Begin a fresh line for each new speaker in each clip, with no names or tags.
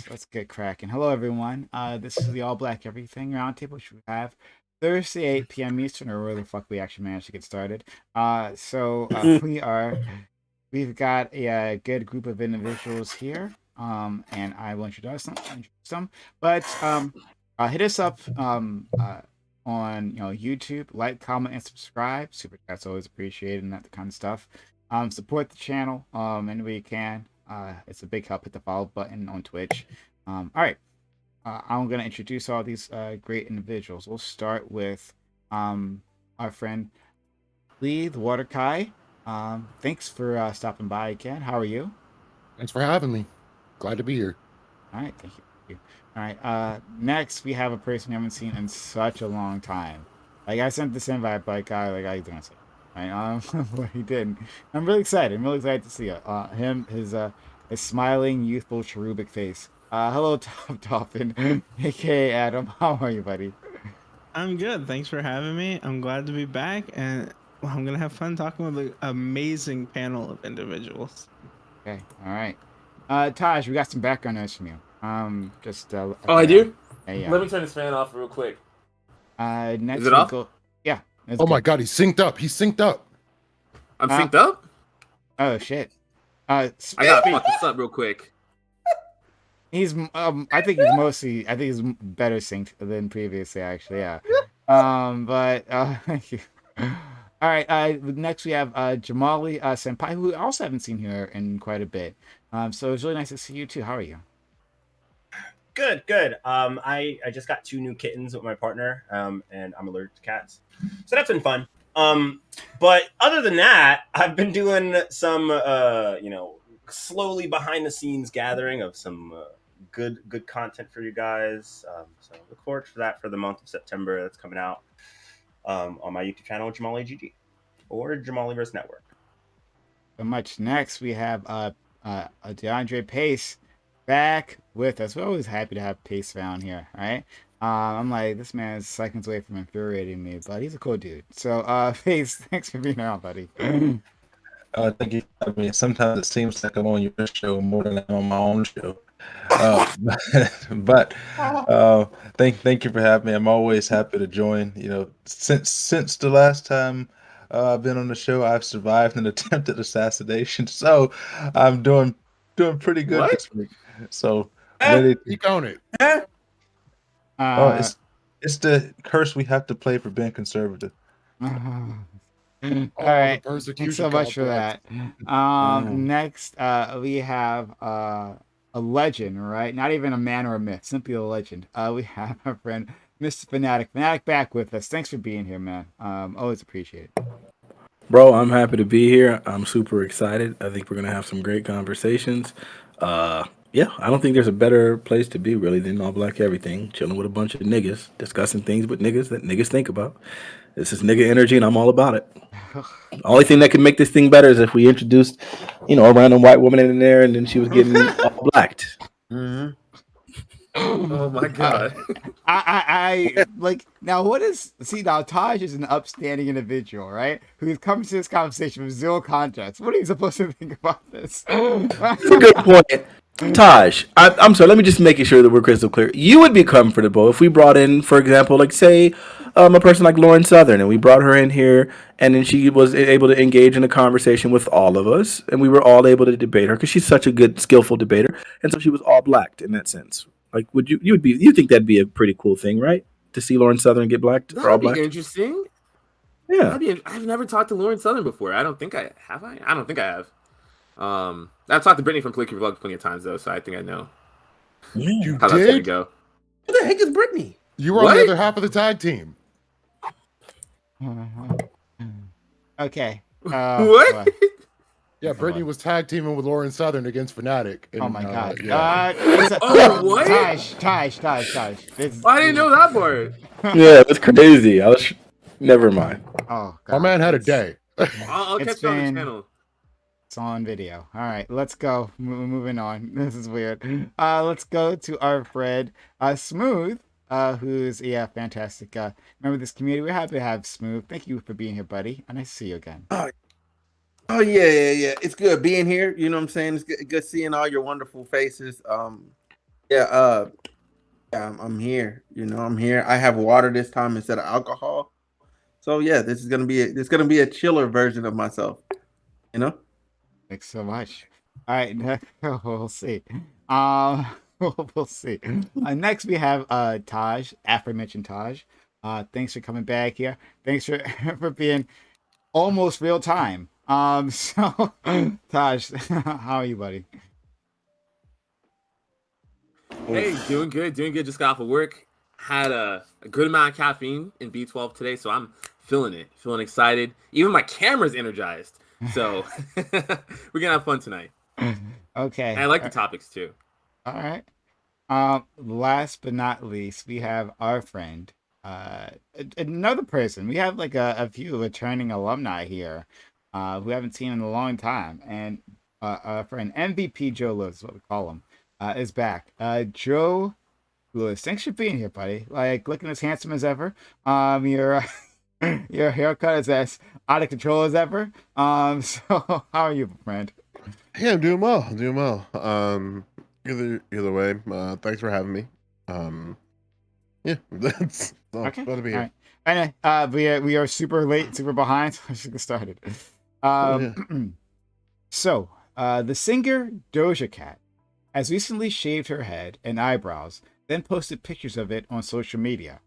Let's get cracking. Hello, everyone. This is the All Black Everything Roundtable, which we have Thursday 8 p.m. Eastern, or where the fuck we actually managed to get started. We've got a good group of individuals here. And I will introduce them. But hit us up on YouTube, like, comment, and subscribe. Super chat's always appreciated and that kind of stuff. Support the channel any way you can. It's a big help. Hit the follow button on Twitch. All right. I'm going to introduce all these great individuals. We'll start with our friend Lee the Water Kai. Thanks for stopping by again. How are you?
Thanks for having me. Glad to be here.
All right. Thank you. All right. Next, we have a person we haven't seen in such a long time. Like, I sent this invite, but how you doing? Right, what he did. I'm really excited. To see him, his smiling, youthful, cherubic face. Hello, Top Dolphin, aka Adam. How are you, buddy?
I'm good. Thanks for having me. I'm glad to be back, and I'm gonna have fun talking with an amazing panel of individuals.
Okay, all right. Taj, we got some background noise from you.
I do.
Yeah.
Let me turn this fan off real quick.
Next
is it off?
Yeah.
Oh my god, he's synced up.
I'm synced up?
Oh shit.
I gotta fuck this up real quick.
He's I think he's better synced than previously, actually, yeah. Thank you. All right, next we have Jamali Senpai, who I also haven't seen here in quite a bit. So it's really nice to see you too. How are you?
Good. I just got 2 new kittens with my partner, and I'm allergic to cats, so that's been fun. But other than that, I've been doing some, slowly behind the scenes gathering of some good content for you guys. So look forward to that for the month of September. That's coming out on my YouTube channel, Jamali GG, or Jamaliverse Network.
So much. Next, we have DeAndre Pace back with us. We're always happy to have Pace found here, right? I'm like, this man is seconds away from infuriating me, but he's a cool dude. So, Pace, thanks for being around, buddy.
Thank you. I mean, sometimes it seems like I'm on your show more than I'm on my own show. Thank you for having me. I'm always happy to join. You know, since the last time I've been on the show, I've survived an attempted assassination, so I'm doing pretty good this week. So ready to
keep on it.
It's the curse we have to play for being conservative.
All right, thanks so much for that. Next, we have a legend, right? Not even a man or a myth, simply a legend. We have our friend Mr. Fanatic back with us. Thanks for being here, man. Always appreciate it.
Bro, I'm happy to be here. I'm super excited. I think we're gonna have some great conversations. Yeah, I don't think there's a better place to be really than All Black Everything, chilling with a bunch of niggas, discussing things with niggas that niggas think about. This is nigga energy, and I'm all about it. The only thing that can make this thing better is if we introduced, a random white woman in there, and then she was getting all blacked.
Mm-hmm. Oh my god!
I like now. Now Taj is an upstanding individual, right? Who comes to this conversation with zero context. What are you supposed to think about this?
That's a good point. Taj, I'm sorry, let me just make sure that we're crystal clear. You would be comfortable if we brought in, for example, like say, a person like Lauren Southern, and we brought her in here, and then she was able to engage in a conversation with all of us, and we were all able to debate her because she's such a good, skillful debater, and so she was all blacked in that sense. Like, you think that'd be a pretty cool thing, right? To see Lauren Southern get blacked or all blacked?
That'd be interesting.
Yeah.
I've never talked to Lauren Southern before. I don't think I have. I don't think I have. I've talked to Brittany from Click Your Vlog plenty of times though, so I think I know
how
that's gonna go.
Who the heck is Brittany?
You were on the other half of the tag team.
Okay.
What?
Yeah, Brittany was tag teaming with Lauren Southern against Fanatic.
Oh my god.
Yeah.
What?
Taj.
I didn't know that part.
Yeah, that's crazy. Never mind.
Oh god.
Our man had a day.
I'll catch you on the channel.
It's on video. All right, let's go. Moving on. This is weird. Let's go to our friend, Smooth, who's fantastic. Member of this community. We're happy to have Smooth. Thank you for being here, buddy. And nice to see you again.
Oh yeah. It's good being here. You know what I'm saying? It's good seeing all your wonderful faces. Yeah, I'm here. You know, I'm here. I have water this time instead of alcohol. So yeah, this is gonna be a chiller version of myself. You know.
Thanks so much. All right, we'll see. We'll see. Next we have Taj, aforementioned Taj. Thanks for coming back here. Thanks for for being almost real time. So Taj, how are you, buddy?
Hey, doing good. Just got off of work. Had a good amount of caffeine in B12 today, so I'm feeling it. Feeling excited. Even my camera's energized. So we're gonna have fun tonight.
Okay.
And I like the topics too.
All right. Last but not least, we have our friend, another person. We have like a few returning alumni here, who haven't seen in a long time, and our friend MVP Joe Lewis, is what we call him, is back. Joe Lewis, thanks for being here, buddy. Like looking as handsome as ever. Your your haircut is as out of control as ever. So how are you, friend?
Yeah, I'm doing well. Either way, thanks for having me. Yeah, that's
Okay.
glad to be here.
All right. And we are super late, super behind. So let's get started. So the singer Doja Cat has recently shaved her head and eyebrows, then posted pictures of it on social media.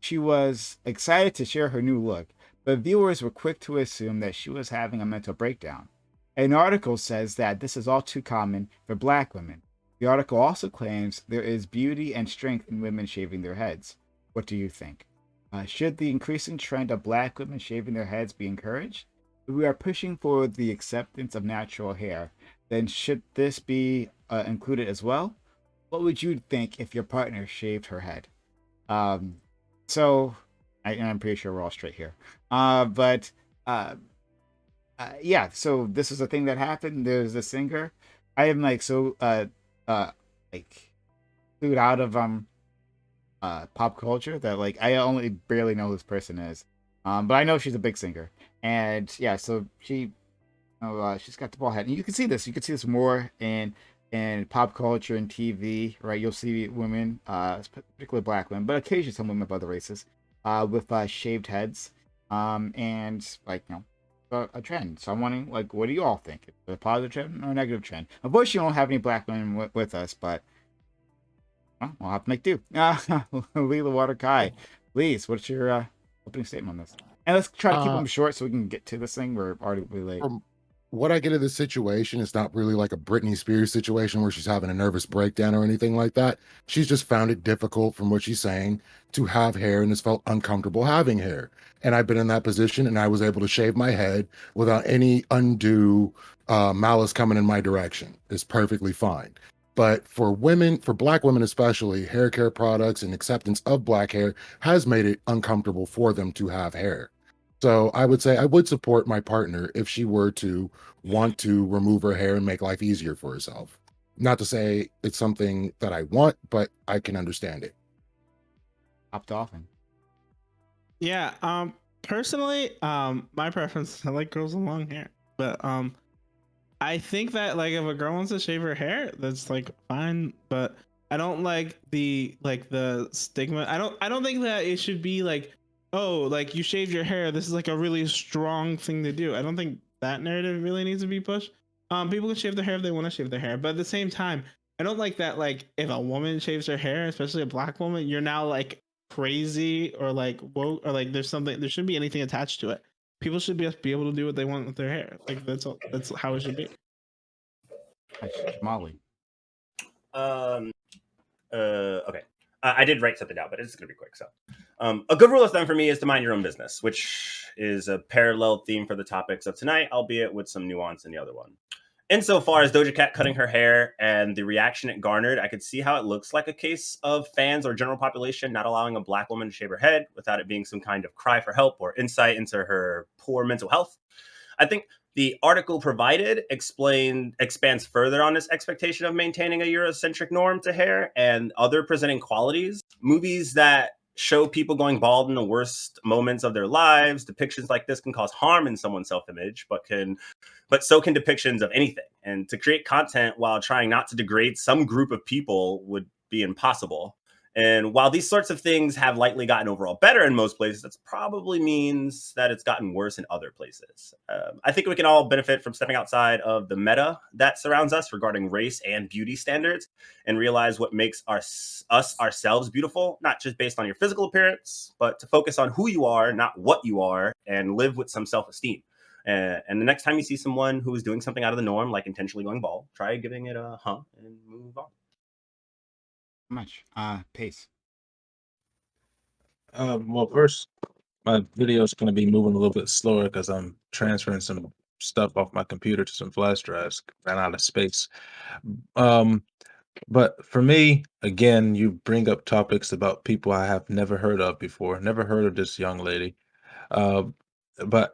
She was excited to share her new look, but viewers were quick to assume that she was having a mental breakdown. An article says that this is all too common for Black women. The article also claims there is beauty and strength in women shaving their heads. What do you think? Should the increasing trend of Black women shaving their heads be encouraged? If we are pushing for the acceptance of natural hair, then should this be included as well? What would you think if your partner shaved her head? So, I'm pretty sure we're all straight here. Yeah, so this is a thing that happened. There's a singer. I am like so like clued out of pop culture that like I only barely know who this person is. But I know she's a big singer. And yeah, so she's got the bald head. And you can see this. You can see this more in pop culture and TV, right? You'll see women, particularly Black women, but occasionally some women of other races, with shaved heads, and like a trend. So I'm wondering, like, what do you all think? Is it a positive trend or a negative trend? Unfortunately, we don't have any Black women with us, but well, we'll have to make do. Leela Water Kai, please, what's your opening statement on this? And let's try to keep them short so we can get to this thing. We're already really late.
From what I get of this situation, it's not really like a Britney Spears situation where she's having a nervous breakdown or anything like that. She's just found it difficult, from what she's saying, to have hair and has felt uncomfortable having hair. And I've been in that position, and I was able to shave my head without any undue malice coming in my direction. It's perfectly fine. But for women, for Black women especially, hair care products and acceptance of Black hair has made it uncomfortable for them to have hair. So I would say I would support my partner if she were to want to remove her hair and make life easier for herself. Not to say it's something that I want, but I can understand it.
Popped off.
Yeah. Personally, my preference, I like girls with long hair, but I think that like if a girl wants to shave her hair, that's like fine, but I don't like the stigma. I don't think that it should be like, oh, like you shaved your hair, this is like a really strong thing to do. I don't think that narrative really needs to be pushed. People can shave their hair if they want to shave their hair, but at the same time, I don't like that like if a woman shaves her hair, especially a Black woman, you're now like crazy or like woke or like there shouldn't be anything attached to it. People should just be able to do what they want with their hair. Like that's all. That's how it should be.
Molly.
Okay. I did write something down, but it's going to be quick. So, a good rule of thumb for me is to mind your own business, which is a parallel theme for the topics of tonight, albeit with some nuance in the other one. Insofar as Doja Cat cutting her hair and the reaction it garnered, I could see how it looks like a case of fans or general population not allowing a Black woman to shave her head without it being some kind of cry for help or insight into her poor mental health. I think The article provided expands further on this expectation of maintaining a Eurocentric norm to hair and other presenting qualities. Movies that show people going bald in the worst moments of their lives. Depictions like this can cause harm in someone's self-image, but so can depictions of anything. And to create content while trying not to degrade some group of people would be impossible. And while these sorts of things have likely gotten overall better in most places, that probably means that it's gotten worse in other places. I think we can all benefit from stepping outside of the meta that surrounds us regarding race and beauty standards and realize what makes us ourselves beautiful, not just based on your physical appearance, but to focus on who you are, not what you are, and live with some self-esteem. And the next time you see someone who is doing something out of the norm, like intentionally going bald, try giving it a and move on.
Much. Pace.
Well, first, my video is going to be moving a little bit slower because I'm transferring some stuff off my computer to some flash drives. Ran out of space. But for me, again, you bring up topics about people I have never heard of before. Never heard of this young lady. Uh, but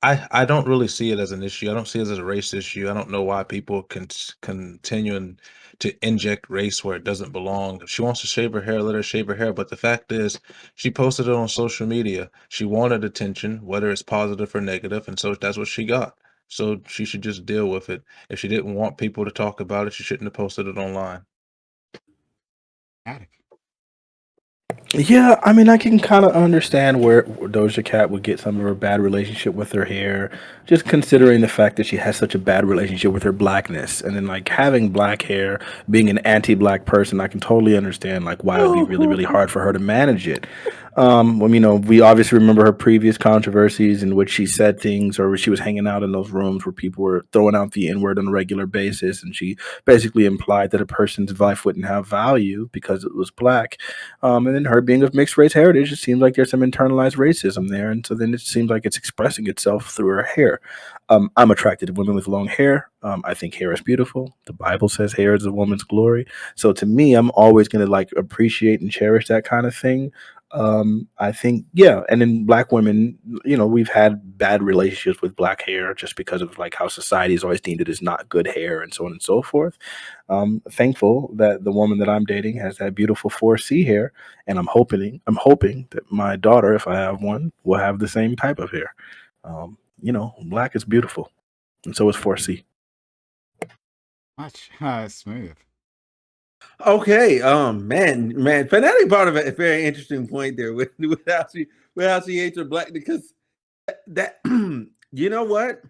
I don't really see it as an issue. I don't see it as a race issue. I don't know why people can continue to inject race where it doesn't belong. If she wants to shave her hair, let her shave her hair. But the fact is, she posted it on social media. She wanted attention, whether it's positive or negative, and so that's what she got. So she should just deal with it. If she didn't want people to talk about it, she shouldn't have posted it online.
Attic.
Yeah, I mean, I can kind of understand where Doja Cat would get some of her bad relationship with her hair, just considering the fact that she has such a bad relationship with her blackness, and then like having black hair, being an anti-black person, I can totally understand like why it would be really, really hard for her to manage it. Well, we obviously remember her previous controversies in which she said things, or she was hanging out in those rooms where people were throwing out the N-word on a regular basis, and she basically implied that a person's life wouldn't have value because it was black. And then her being of mixed race heritage, it seems like there's some internalized racism there. And so then it seems like it's expressing itself through her hair. I'm attracted to women with long hair. I think hair is beautiful. The Bible says hair is a woman's glory. So to me, I'm always going to like appreciate and cherish that kind of thing. I think, yeah. And then black women, we've had bad relationships with black hair just because of like how society has always deemed it as not good hair and so on and so forth. Thankful that the woman that I'm dating has that beautiful 4C hair, and I'm hoping that my daughter, if I have one, will have the same type of hair. Black is beautiful, and so is 4C.
Much. Smooth.
Okay, man, Fanatic brought up a very interesting point there with how she hates her black, because that you know what,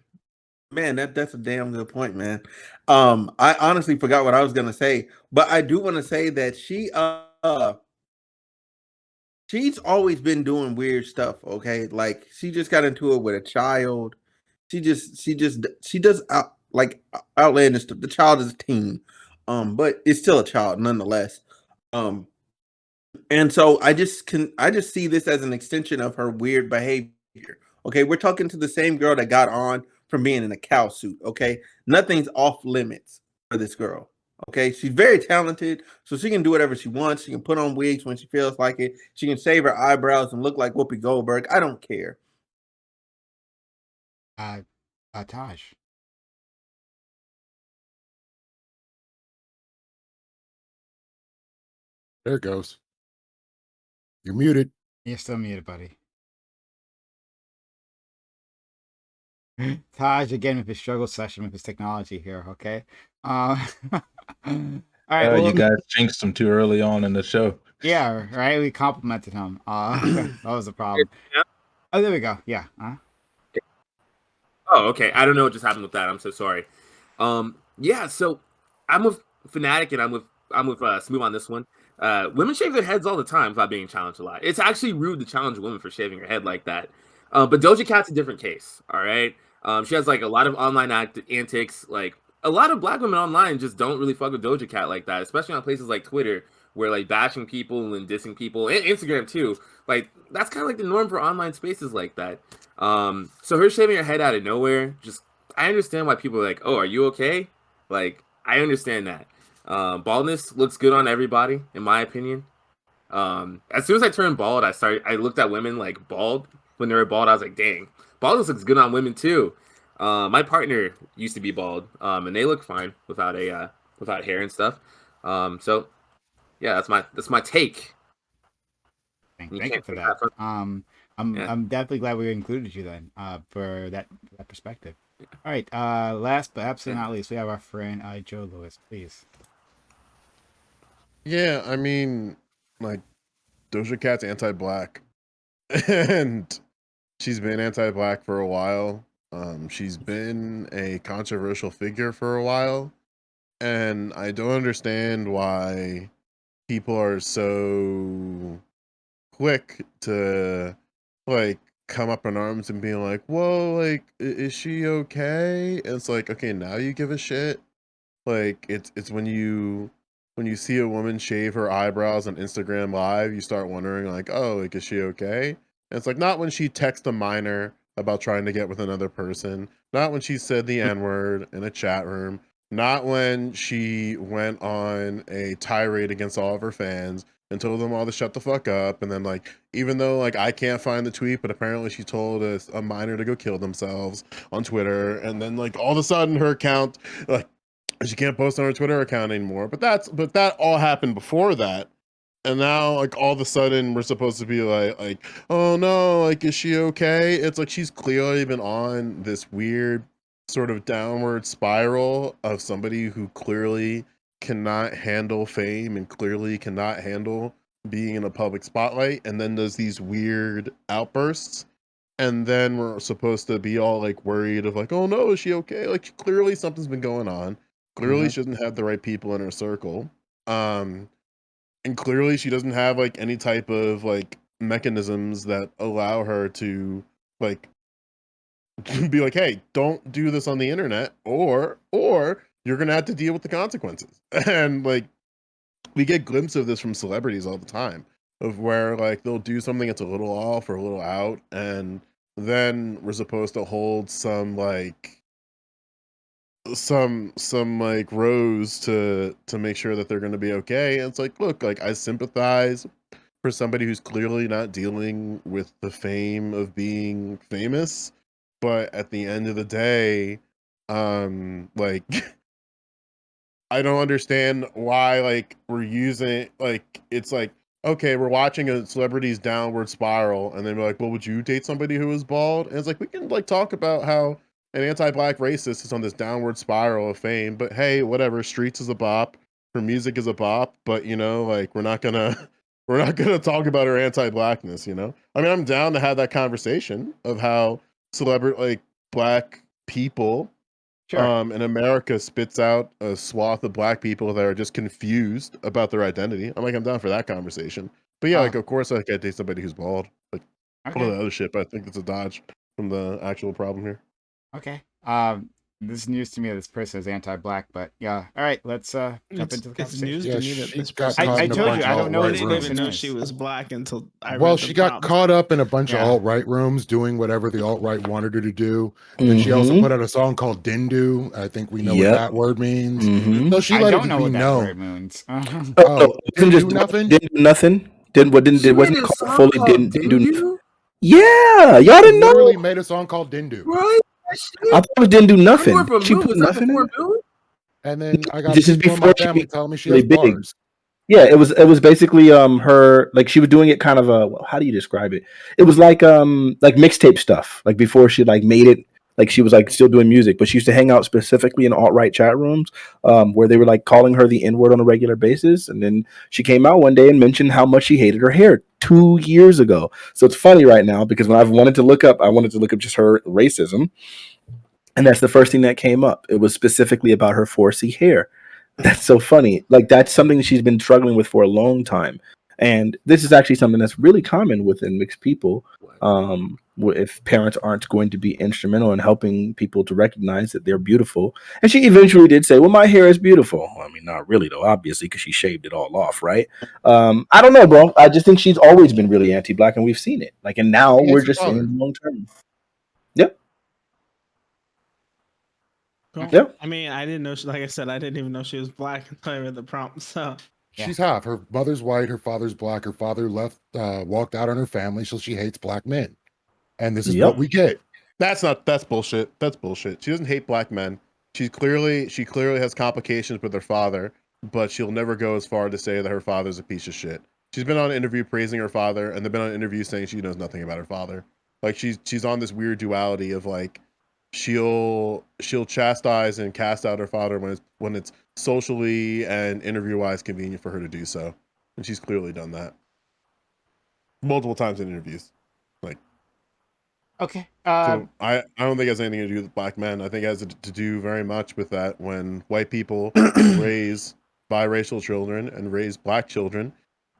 man, that's a damn good point, man. I honestly forgot what I was gonna say, but I do want to say that she's always been doing weird stuff. Okay, like she just got into it with a child. She does outlandish stuff. The child is a teen, but it's still a child nonetheless. And so I just see this as an extension of her weird behavior. Okay, we're talking to the same girl that got on from being in a cow suit. Okay, nothing's off limits for this girl. Okay, she's very talented, so she can do whatever she wants. She can put on wigs when she feels like it. She can shave her eyebrows and look like Whoopi Goldberg. I don't care.
Taj.
There it goes. You're muted.
You're still muted, buddy. Taj again with his struggle session with his technology here. Okay. All right. Well,
You guys jinxed him too early on in the show.
Yeah. Right. We complimented him. That was the problem.
Yeah.
Oh, there we go. Yeah.
Oh, okay. I don't know what just happened with that. I'm so sorry. Yeah. So I'm with Fanatic and I'm with Smooth on this one. Women shave their heads all the time without being challenged a lot. It's actually rude to challenge a woman for shaving her head like that. But Doja Cat's a different case. All right. She has like a lot of online antics. Like a lot of black women online just don't really fuck with Doja Cat like that, especially on places like Twitter, where like bashing people and dissing people, and Instagram too. Like that's kind of like the norm for online spaces like that. So her shaving her head out of nowhere, just I understand why people are like, oh, are you okay? Like I understand that. Baldness looks good on everybody, in my opinion. As soon as I turned bald, I looked at women like bald when they were bald. I was like, dang, baldness looks good on women too. My partner used to be bald, and they look fine without without hair and stuff. So yeah, that's my take. You
Thank you
can't
for
take
that.
that from yeah.
I'm definitely glad we included you then, for that perspective. All right. Last but absolutely not least, we have our friend Joe Lewis. Please.
Yeah, I mean, like Doja Cat's anti-black, and she's been anti-black for a while. She's been a controversial figure for a while, and I don't understand why people are so quick to like come up in arms and be like, "Whoa, like, is she okay?" And it's like, okay, now you give a shit. Like, it's when you see a woman shave her eyebrows on Instagram Live, you start wondering like, "Oh, like, is she okay?" And it's like not when she texts a minor about trying to get with another person, not when she said the N-word in a chat room, not when she went on a tirade against all of her fans and told them all to shut the fuck up. And then, like, even though like I can't find the tweet, but apparently she told a minor to go kill themselves on Twitter, and then like all of a sudden her account, like, she can't post on her Twitter account anymore. But that all happened before that. And now, like, all of a sudden, we're supposed to be like, oh no, like, is she okay? It's like she's clearly been on this weird sort of downward spiral of somebody who clearly cannot handle fame and clearly cannot handle being in a public spotlight, and then does these weird outbursts. And then we're supposed to be all like worried of like, oh no, is she okay? Like, clearly something's been going on. Clearly, she doesn't have the right people in her circle. And clearly she doesn't have like any type of like mechanisms that allow her to like be like, hey, don't do this on the internet, or you're gonna have to deal with the consequences. And like we get glimpses of this from celebrities all the time, of where like they'll do something that's a little off or a little out, and then we're supposed to hold some like rows to make sure that they're going to be okay. And it's like, look, like, I sympathize for somebody who's clearly not dealing with the fame of being famous, but at the end of the day, like, I don't understand why like we're using, like, it's like, okay, we're watching a celebrity's downward spiral, and then we're like, well, would you date somebody who is bald? And it's like, we can like talk about how an anti-black racist is on this downward spiral of fame, but hey, whatever, Streets is a bop, her music is a bop, but you know, like, we're not gonna we're not gonna talk about her anti-blackness, you know? I mean, I'm down to have that conversation of how celebrity, like, black people
Sure.
in America spits out a swath of black people that are just confused about their identity. I'm down for that conversation. But yeah,
Uh,
like, of course I can't date somebody who's bald. Like, all of
okay.
the other shit, but I think it's a dodge from the actual problem here.
Okay. This is news to me that this person is anti-black, but yeah. All right, let's jump into the
It's
conversation.
news
Yeah,
to me that
she
this
got
person
caught
I
in a
told
bunch
you
of
I don't know
I
what
alt-right
this
didn't even
person
know
rooms.
is.
she was black until I
Well,
read the
she got
prompts.
caught up in a bunch of
Yeah.
alt-right rooms doing whatever the alt-right wanted her to do. Then she also
Mm-hmm.
put out a song called Dindu. I think we know what
Yep.
that word means.
Mm-hmm.
So she
I
let
don't
it
know
be
what that
known.
word means.
Oh no,
Oh,
it wasn't
didn't
just
do nothing?
didn't do nothing.
She
Wasn't
made
it
a
called
song
fully
called
didn't do nothing?
Dindu.
Yeah, y'all
She
didn't know.
literally made a song called Dindu.
Right? That
I
shit.
thought it didn't do
I knew
nothing.
her from
She
Moon.
put
Was that
nothing in
before
it.
Moon?
And then I got
This is
people in my
before she
family
became
telling me she
really
has
big.
bars.
Yeah, it was basically her, like, she was doing it kind of how do you describe it? It was like mixtape stuff. Like before she like made it, like she was like still doing music, but she used to hang out specifically in alt-right chat rooms where they were like calling her the N-word on a regular basis. And then she came out one day and mentioned how much she hated her hair 2 years ago. So it's funny right now because when I wanted to look up just her racism, and that's the first thing that came up. It was specifically about her 4C hair. That's so funny. Like, that's something that she's been struggling with for a long time. And this is actually something that's really common within mixed people. If parents aren't going to be instrumental in helping people to recognize that they're beautiful. And she eventually did say, well, my hair is beautiful. Well, I mean, not really, though, obviously, because she shaved it all off, right? I don't know, bro. I just think she's always been really anti-black, and we've seen it. Like, and now
She
we're
hates her
just seeing
father.
it long term. Yep.
Cool.
Yep.
I mean, I didn't know. Like I said, I didn't even know she was black until I read the prompt. So
Yeah.
She's half. Her mother's white, her father's black. Her father walked out on her family, so she hates black men. And this is
Yep.
what we get.
That's bullshit. That's bullshit. She doesn't hate black men. She clearly has complications with her father, but she'll never go as far to say that her father's a piece of shit. She's been on an interview praising her father, and they've been on an interview saying she knows nothing about her father. Like she's on this weird duality of like she'll chastise and cast out her father when it's socially and interview wise convenient for her to do so, and she's clearly done that multiple times in interviews. Like,
Okay.
so I don't think it has anything to do with black men. I think it has to do very much with that when white people raise biracial children and raise black children,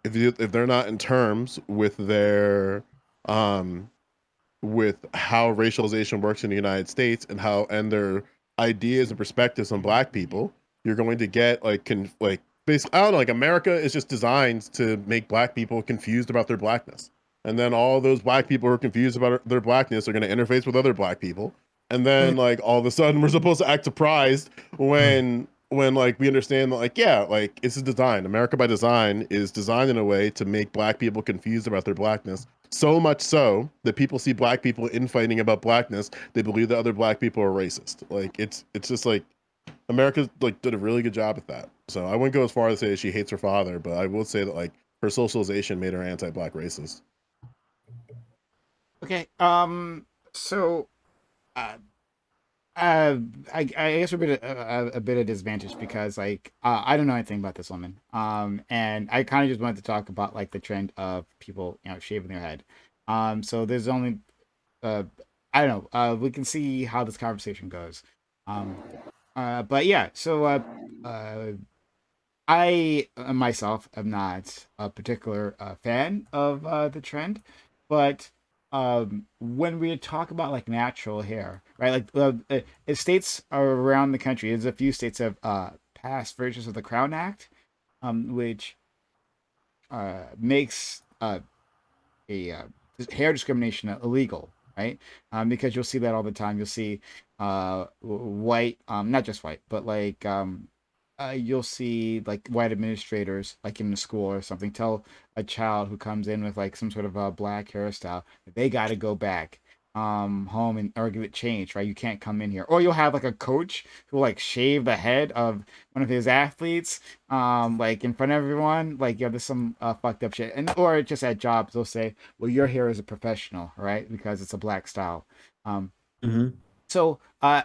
if they're not in terms with their with how racialization works in the United States and their ideas and perspectives on black people, you're going to get like basically, I don't know, like America is just designed to make black people confused about their blackness. And then all those black people who are confused about their blackness are going to interface with other black people. And then like all of a sudden we're supposed to act surprised when like we understand that like, yeah, like it's design. America by design is designed in a way to make black people confused about their blackness. So much so that people see black people infighting about blackness, they believe that other black people are racist. Like it's just like America like did a really good job at that. So I wouldn't go as far as to say that she hates her father, but I will say that like her socialization made her anti-black racist.
Okay. So, uh, I guess we're a bit of disadvantage because like I don't know anything about this woman. And I kind of just wanted to talk about like the trend of people shaving their head. So there's only I don't know. We can see how this conversation goes. Um, but yeah. So I myself am not a particular fan of the trend, but when we talk about like natural hair, right? Like states around the country, there's a few states have passed versions of the Crown Act, which makes a hair discrimination illegal, right? Because you'll see that all the time. You'll see white, not just white, but like you'll see like white administrators, like in the school or something, tell a child who comes in with like some sort of a black hairstyle that they got to go back home and or give it changed, right? You can't come in here. Or you'll have like a coach who like shave the head of one of his athletes like in front of everyone. Like, yeah, there's some fucked up shit. And or just at jobs they'll say, well, your hair is a professional, right? Because it's a black style. um
Hmm.
so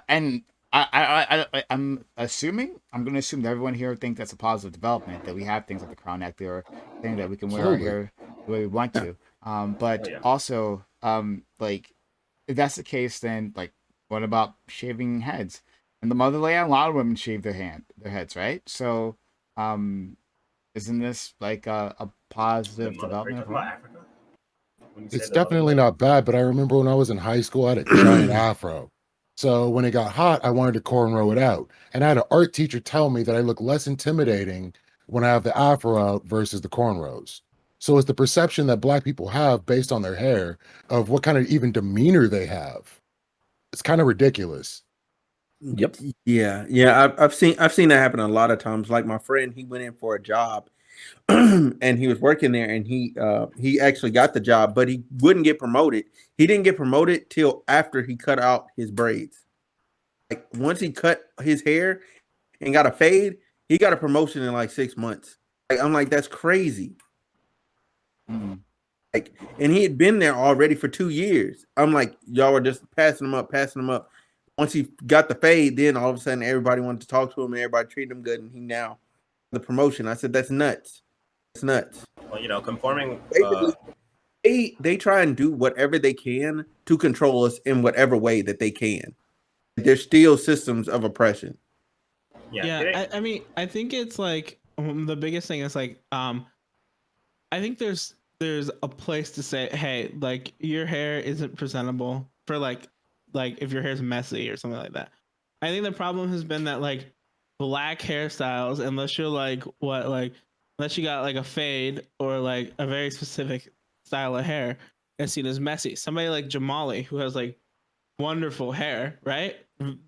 and I'm assuming, I'm going to assume that everyone here thinks that's a positive development, that we have things like the Crown Act or things that we can wear our
Absolutely.
hair the way we want
Yeah.
to.
Oh
But
yeah.
also, like, if that's the case, then like, what about shaving heads? In the motherland, a lot of women shave their heads, right? So, um, isn't this like a
The
positive
mother. Are you
development
talking
overall?
about Africa? When you say
It's
the
definitely
motherland?
not bad, but I remember when I was in high school, I had a giant afro. So when it got hot, I wanted to cornrow it out. And I had an art teacher tell me that I look less intimidating when I have the afro out versus the cornrows. So it's the perception that black people have based on their hair of what kind of even demeanor they have. It's kind of ridiculous.
Yep. Yeah. Yeah. I've seen that happen a lot of times. Like my friend, he went in for a job and he was working there and he actually got the job, but he wouldn't get promoted. He didn't get promoted till after he cut out his braids. Like once he cut his hair and got a fade, he got a promotion in like 6 months. Like I'm like, that's crazy.
Mm.
Like, and he had been there already for 2 years. I'm like, y'all were just passing him up, passing him up. Once he got the fade, then all of a sudden everybody wanted to talk to him and everybody treated him good, and he now the promotion. I said, that's nuts. That's nuts.
Well, you know, conforming.
Basically, they try and do whatever they can to control us in whatever way that they can. There's still systems of oppression.
Yeah.
Yeah, I mean, I think it's like the biggest thing is like I think there's a place to say, hey, like your hair isn't presentable for like if your hair's messy or something like that. I think the problem has been that like black hairstyles, unless you're like what like unless you got like a fade or like a very specific style of hair, is seen as messy. Somebody like Jamali who has like wonderful hair, right?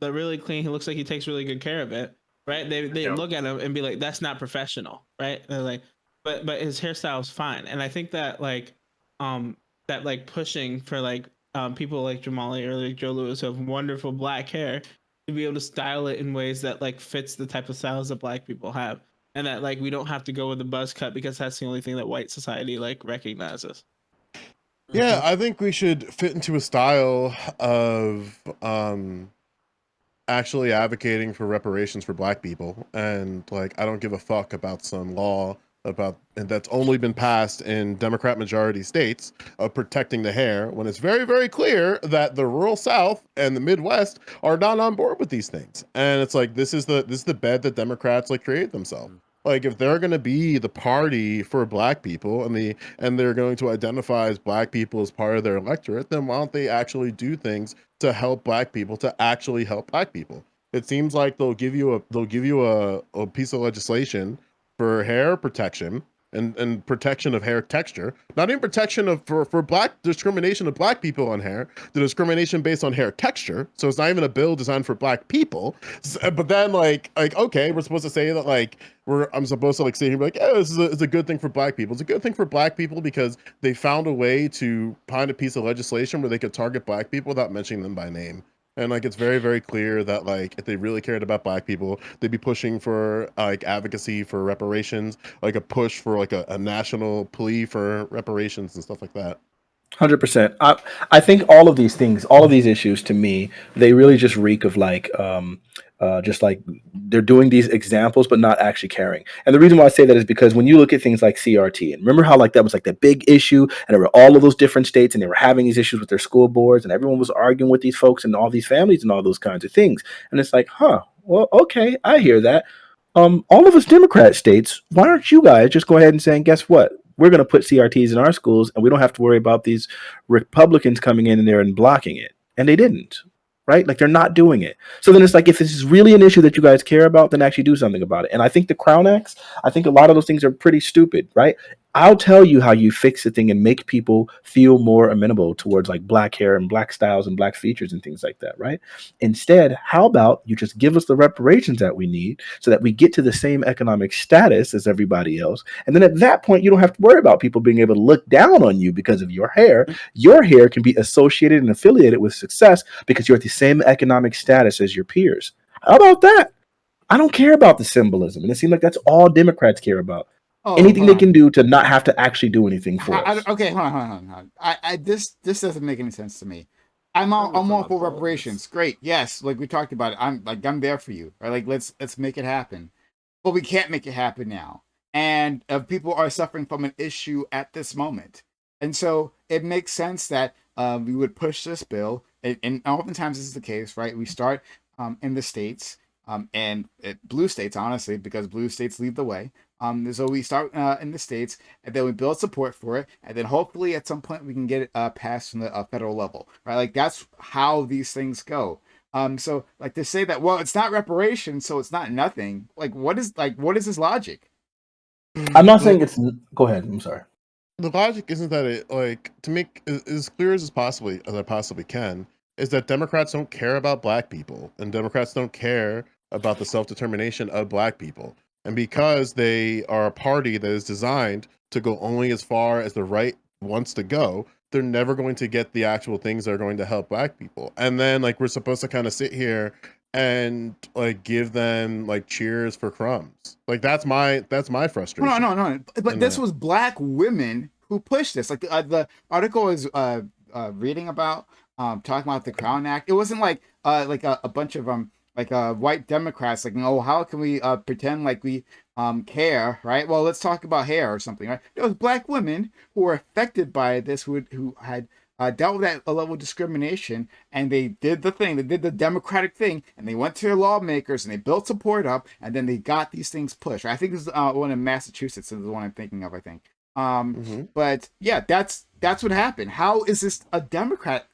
But really clean. He looks like he takes really good care of it, right? They
Yep.
look at him and be like, that's not professional, right? And they're like, but his hairstyle is fine. And I think that like that like pushing for like people like Jamali or like Joe Lewis who have wonderful black hair to be able to style it in ways that like fits the type of styles that black people have, and that like we don't have to go with the buzz cut because that's the only thing that white society like recognizes.
Yeah, I think we should fit into a style of actually advocating for reparations for black people, and like I don't give a fuck about some law about and that's only been passed in Democrat majority states of protecting the hair when it's very, very clear that the rural South and the Midwest are not on board with these things. And it's like this is the bed that Democrats like create themselves. Like if they're going to be the party for black people and they're going to identify as black people as part of their electorate, then why don't they actually do things to help black people, to actually help black people? It seems like they'll give you a piece of legislation for hair protection and protection of hair texture, not even protection of for black discrimination of black people on hair, the discrimination based on hair texture. So it's not even a bill designed for black people. But then like okay, we're supposed to say that like I'm supposed to like sit here and be like, oh, this is it's a good thing for black people. It's a good thing for black people because they found a way to find a piece of legislation where they could target black people without mentioning them by name. And like it's very, very clear that like if they really cared about black people, they'd be pushing for like advocacy for reparations, like a push for like a national plea for reparations and stuff like that.
100%. I think all of these things, all of these issues, to me, they really just reek of like, just like they're doing these examples, but not actually caring. And the reason why I say that is because when you look at things like CRT, and remember how like that was like the big issue, and there were all of those different states, and they were having these issues with their school boards, and everyone was arguing with these folks and all these families and all those kinds of things. And it's like, huh, well, okay, I hear that. All of us Democrat states, why aren't you guys just go ahead and saying, guess what? We're going to put CRTs in our schools and we don't have to worry about these Republicans coming in there and blocking it. And they didn't, right? Like they're not doing it. So then it's like, if this is really an issue that you guys care about, then actually do something about it. And I think the Crown Acts, I think a lot of those things are pretty stupid, right? I'll tell you how you fix the thing and make people feel more amenable towards like black hair and black styles and black features and things like that, right? Instead, how about you just give us the reparations that we need so that we get to the same economic status as everybody else. And then at that point, you don't have to worry about people being able to look down on you because of your hair. Your hair can be associated and affiliated with success because you're at the same economic status as your peers. How about that? I don't care about the symbolism. And it seems like that's all Democrats care about.
Oh,
Anything
hold
they
on.
can do to not have to actually do anything for us.
Okay, hold on. This doesn't make any sense to me. I'm all for reparations. Great, yes, like we talked about it. I'm there for you. Right? Like let's make it happen. But we can't make it happen now. And people are suffering from an issue at this moment. And so it makes sense that we would push this bill. And oftentimes this is the case, right? We start in the states and blue states, honestly, because blue states lead the way. So we start in the states, and then we build support for it, and then hopefully at some point we can get it passed from the federal level, right? Like that's how these things go. So like to say that, well, it's not reparations, so it's not nothing. Like what is this logic?
I'm not saying it's. Go ahead. I'm sorry.
The logic isn't that it like to make as clear as I possibly can is that Democrats don't care about black people and Democrats don't care about the self-determination of black people. And because they are a party that is designed to go only as far as the right wants to go, they're never going to get the actual things that are going to help black people. And then like we're supposed to kind of sit here and like give them like cheers for crumbs. Like that's my frustration.
No. But this was black women who pushed this. Like the article is reading about talking about the Crown Act. It wasn't like a bunch of white Democrats like, oh, how can we pretend like we care, right? Well, let's talk about hair or something, right? It was black women who were affected by this, who had dealt with that level of discrimination, and they did the democratic thing, and they went to their lawmakers and they built support up, and then they got these things pushed. Right? I think this is one in Massachusetts is the one I'm thinking of. I think, but yeah, that's what happened. How is this a Democrat?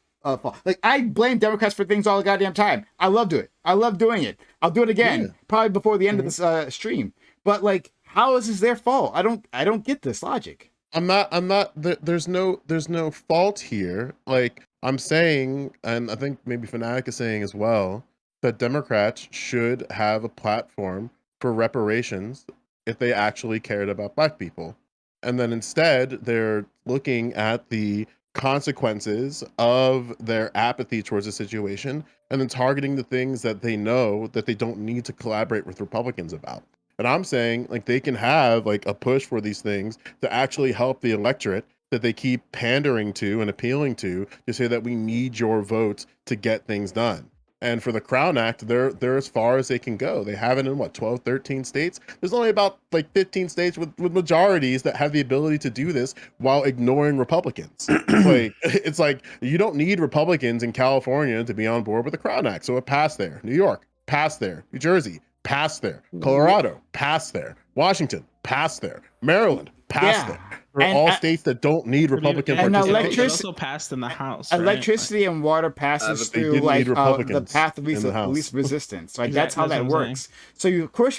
Like I blame Democrats for things all the goddamn time. I love doing it. I'll do it again, probably before the end of this stream. But like, how is this their fault? I don't get this logic.
I'm not there's no fault here. Like I'm saying, and I think maybe Fanatic is saying as well, that Democrats should have a platform for reparations if they actually cared about black people. And then instead they're looking at the consequences of their apathy towards the situation, and then targeting the things that they know that they don't need to collaborate with Republicans about. And I'm saying like they can have like a push for these things to actually help the electorate that they keep pandering to and appealing to say that we need your votes to get things done. And for the Crown Act, they're as far as they can go. They have it in what, 12, 13 states? There's only about like 15 states with majorities that have the ability to do this while ignoring Republicans. It's like you don't need Republicans in California to be on board with the Crown Act. So it passed there. New York, passed there. New Jersey, passed there. Colorado, passed there. Washington, passed there. Maryland, passed there. For all states that don't need Republican participation.
It also passed in the House.
Electricity and water passes through like the path of least resistance. Like that's how that works. So of course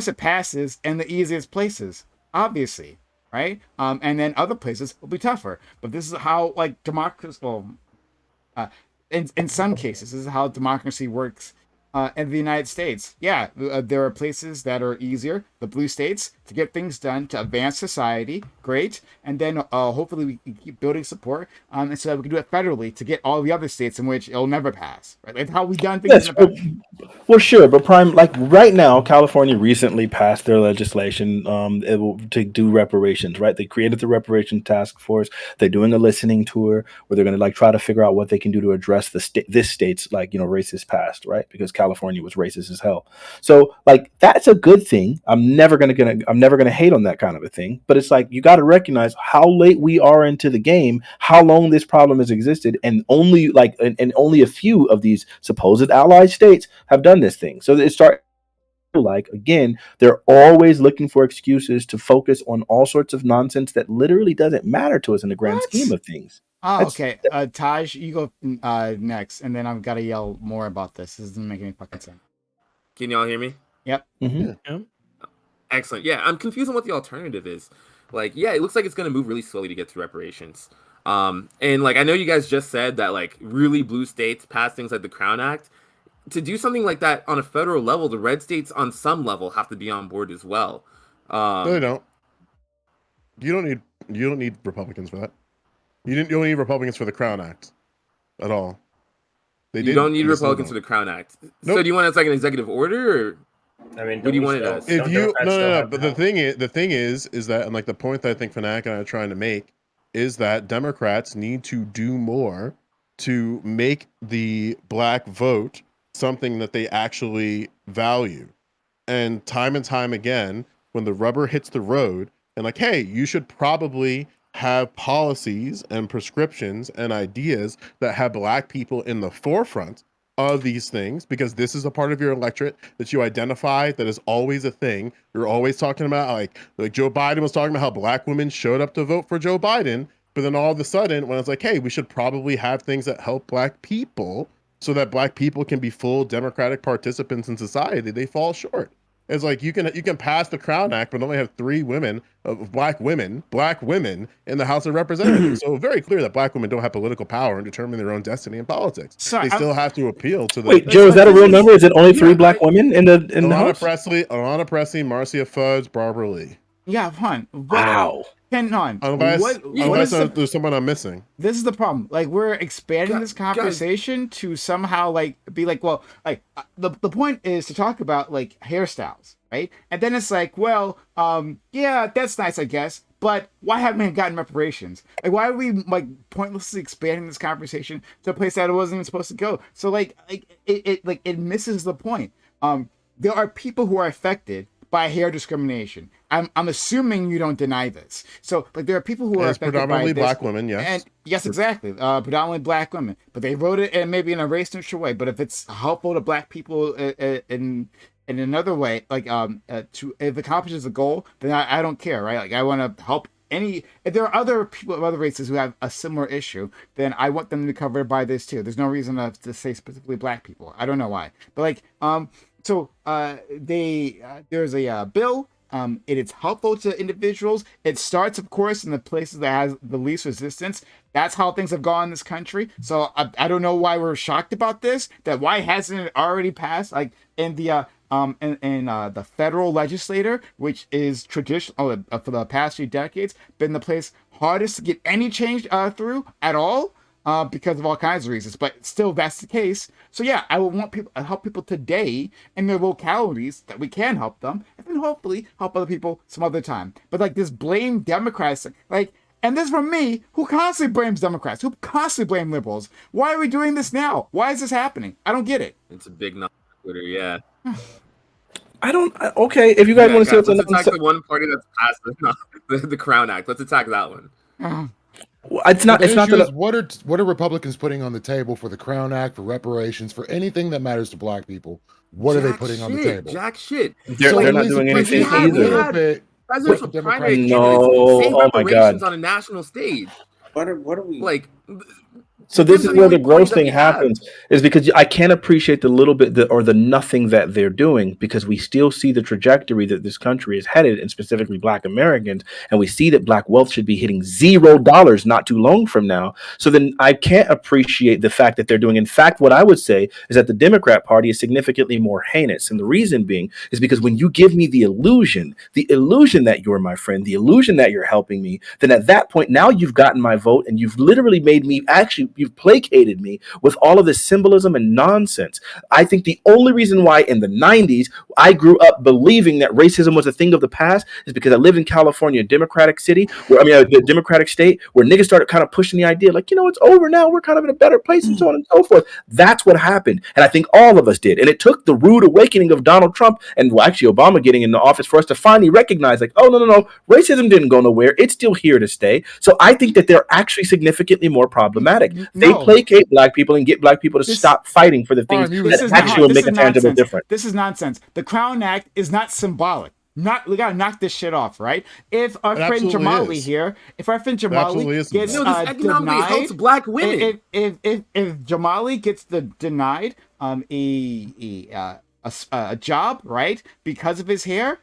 it passes in the easiest places, obviously, right? And then other places will be tougher. But this is how like democracy. Well, in some cases, this is how democracy works. In the United States, there are places that are easier, the blue states, to get things done, to advance society, great, and then hopefully we can keep building support, and so that we can do it federally to get all the other states in which it'll never pass, right? Like how we done things in the past.
Well, sure, but like right now, California recently passed their legislation to do reparations, right? They created the reparation task force. They're doing a listening tour where they're going to like try to figure out what they can do to address this state's like, racist past, right? Because California was racist as hell. So like that's a good thing. I'm never gonna hate on that kind of a thing. But it's like you got to recognize how late we are into the game, how long this problem has existed, and only a few of these supposed allied states have done this thing. So it starts like again, they're always looking for excuses to focus on all sorts of nonsense that literally doesn't matter to us in the grand scheme of things.
Oh, okay. Taj, you go next, and then I've got to yell more about this. This doesn't make any fucking sense.
Can y'all hear me?
Yep.
Mm-hmm.
Excellent. Yeah, I'm confused on what the alternative is. Like, yeah, it looks like it's going to move really slowly to get to reparations. And like, I know you guys just said that like really blue states pass things like the Crown Act. To do something like that on a federal level, the red states on some level have to be on board as well.
No, they don't. You don't need Republicans for that. You don't need Republicans for the Crown Act at all.
You don't need Republicans for the Crown Act. Nope. So do you want it as like an executive order, or
I mean,
what do you want it as?
If you no. But the thing is that, and like the point that I think Fanatic and I are trying to make is that Democrats need to do more to make the black vote something that they actually value. And time again, when the rubber hits the road, and like, hey, you should probably have policies and prescriptions and ideas that have black people in the forefront of these things, because this is a part of your electorate that you identify that is always a thing. You're always talking about like Joe Biden was talking about how black women showed up to vote for Joe Biden, but then all of a sudden when it's like, hey, we should probably have things that help black people so that black people can be full democratic participants in society, they fall short. It's like you can pass the Crown Act, but only have 3 women, black women in the House of Representatives. So very clear that black women don't have political power and determine their own destiny in politics. They still have to appeal to the.
Wait, Joe, is that a real number? Is it only 3 black women in the House?
Alana Presley, Marcia Fudge, Barbara Lee.
Yeah, fun.
Wow.
Unless there's someone I'm missing.
This is the problem. Like we're expanding this conversation to somehow like be like, well, like the point is to talk about like hairstyles, right? And then it's like, well, yeah, that's nice, I guess. But why haven't we gotten reparations? Like, why are we like pointlessly expanding this conversation to a place that it wasn't even supposed to go? So like it misses the point. There are people who are affected by hair discrimination. I'm assuming you don't deny this. So like there are people who are affected
predominantly
by this,
black women, yes.
And yes, exactly. Predominantly black women. But they wrote it maybe in a race neutral way. But if it's helpful to black people in another way, like if it accomplishes a goal, then I don't care, right? Like I want to help if there are other people of other races who have a similar issue, then I want them to be covered by this too. There's no reason to say specifically black people. I don't know why. But like so there's a bill. It is helpful to individuals. It starts, of course, in the places that has the least resistance. That's how things have gone in this country. So I don't know why we're shocked about this. That why hasn't it already passed? Like in the in the federal legislature, which is traditional for the past few decades, been the place hardest to get any change through at all. Because of all kinds of reasons, but still that's the case. So yeah, I would want people help people today in their localities that we can help them, and then hopefully help other people some other time. But like this blame Democrats, like, and this from me, who constantly blames Democrats, who constantly blame liberals. Why are we doing this now? Why is this happening? I don't get it.
It's a big no on Twitter, yeah.
Okay, if you guys want to see
Guys,
what's
let's attack the one party that's passed the Crown Act. Let's attack that one.
It's not.
The
It's not
issue
that.
is, what are Republicans putting on the table for the Crown Act, for reparations, for anything that matters to Black people? What are they putting on the table?
Jack shit.
They're not doing anything either.
Presidential primary candidates
No.
saying
Oh my
reparations
God.
on a national stage.
What are we
Like,
So this is where the
only
gross
party that
thing
we have.
happens, is because I can't appreciate the little bit or the nothing that they're doing, because we still see the trajectory that this country is headed, and specifically Black Americans, and we see that Black wealth should be hitting $0 not too long from now. So then I can't appreciate the fact that they're doing. In fact, what I would say is that the Democrat Party is significantly more heinous, and the reason being is because when you give me the illusion that you're my friend, the illusion that you're helping me, then at that point now you've gotten my vote, and you've literally made me you've placated me with all of this symbolism and nonsense. I think the only reason why in the 90s I grew up believing that racism was a thing of the past is because I lived in California, a Democratic city, a Democratic state, where niggas started kind of pushing the idea like, it's over now, we're kind of in a better place, and so on and so forth. That's what happened. And I think all of us did. And it took the rude awakening of Donald Trump and actually Obama getting in the office for us to finally recognize, like, oh, no, racism didn't go nowhere. It's still here to stay. So I think that they're actually significantly more problematic. They placate Black people and get Black people to stop fighting for the things that actually will make a tangible difference.
This is nonsense. The Crown Act is not symbolic. We gotta knock this shit off, right? If our friend Jamali here, if our friend Jamali gets
this economically helps
denied,
Black women.
If Jamali gets denied a job, right, because of his hair,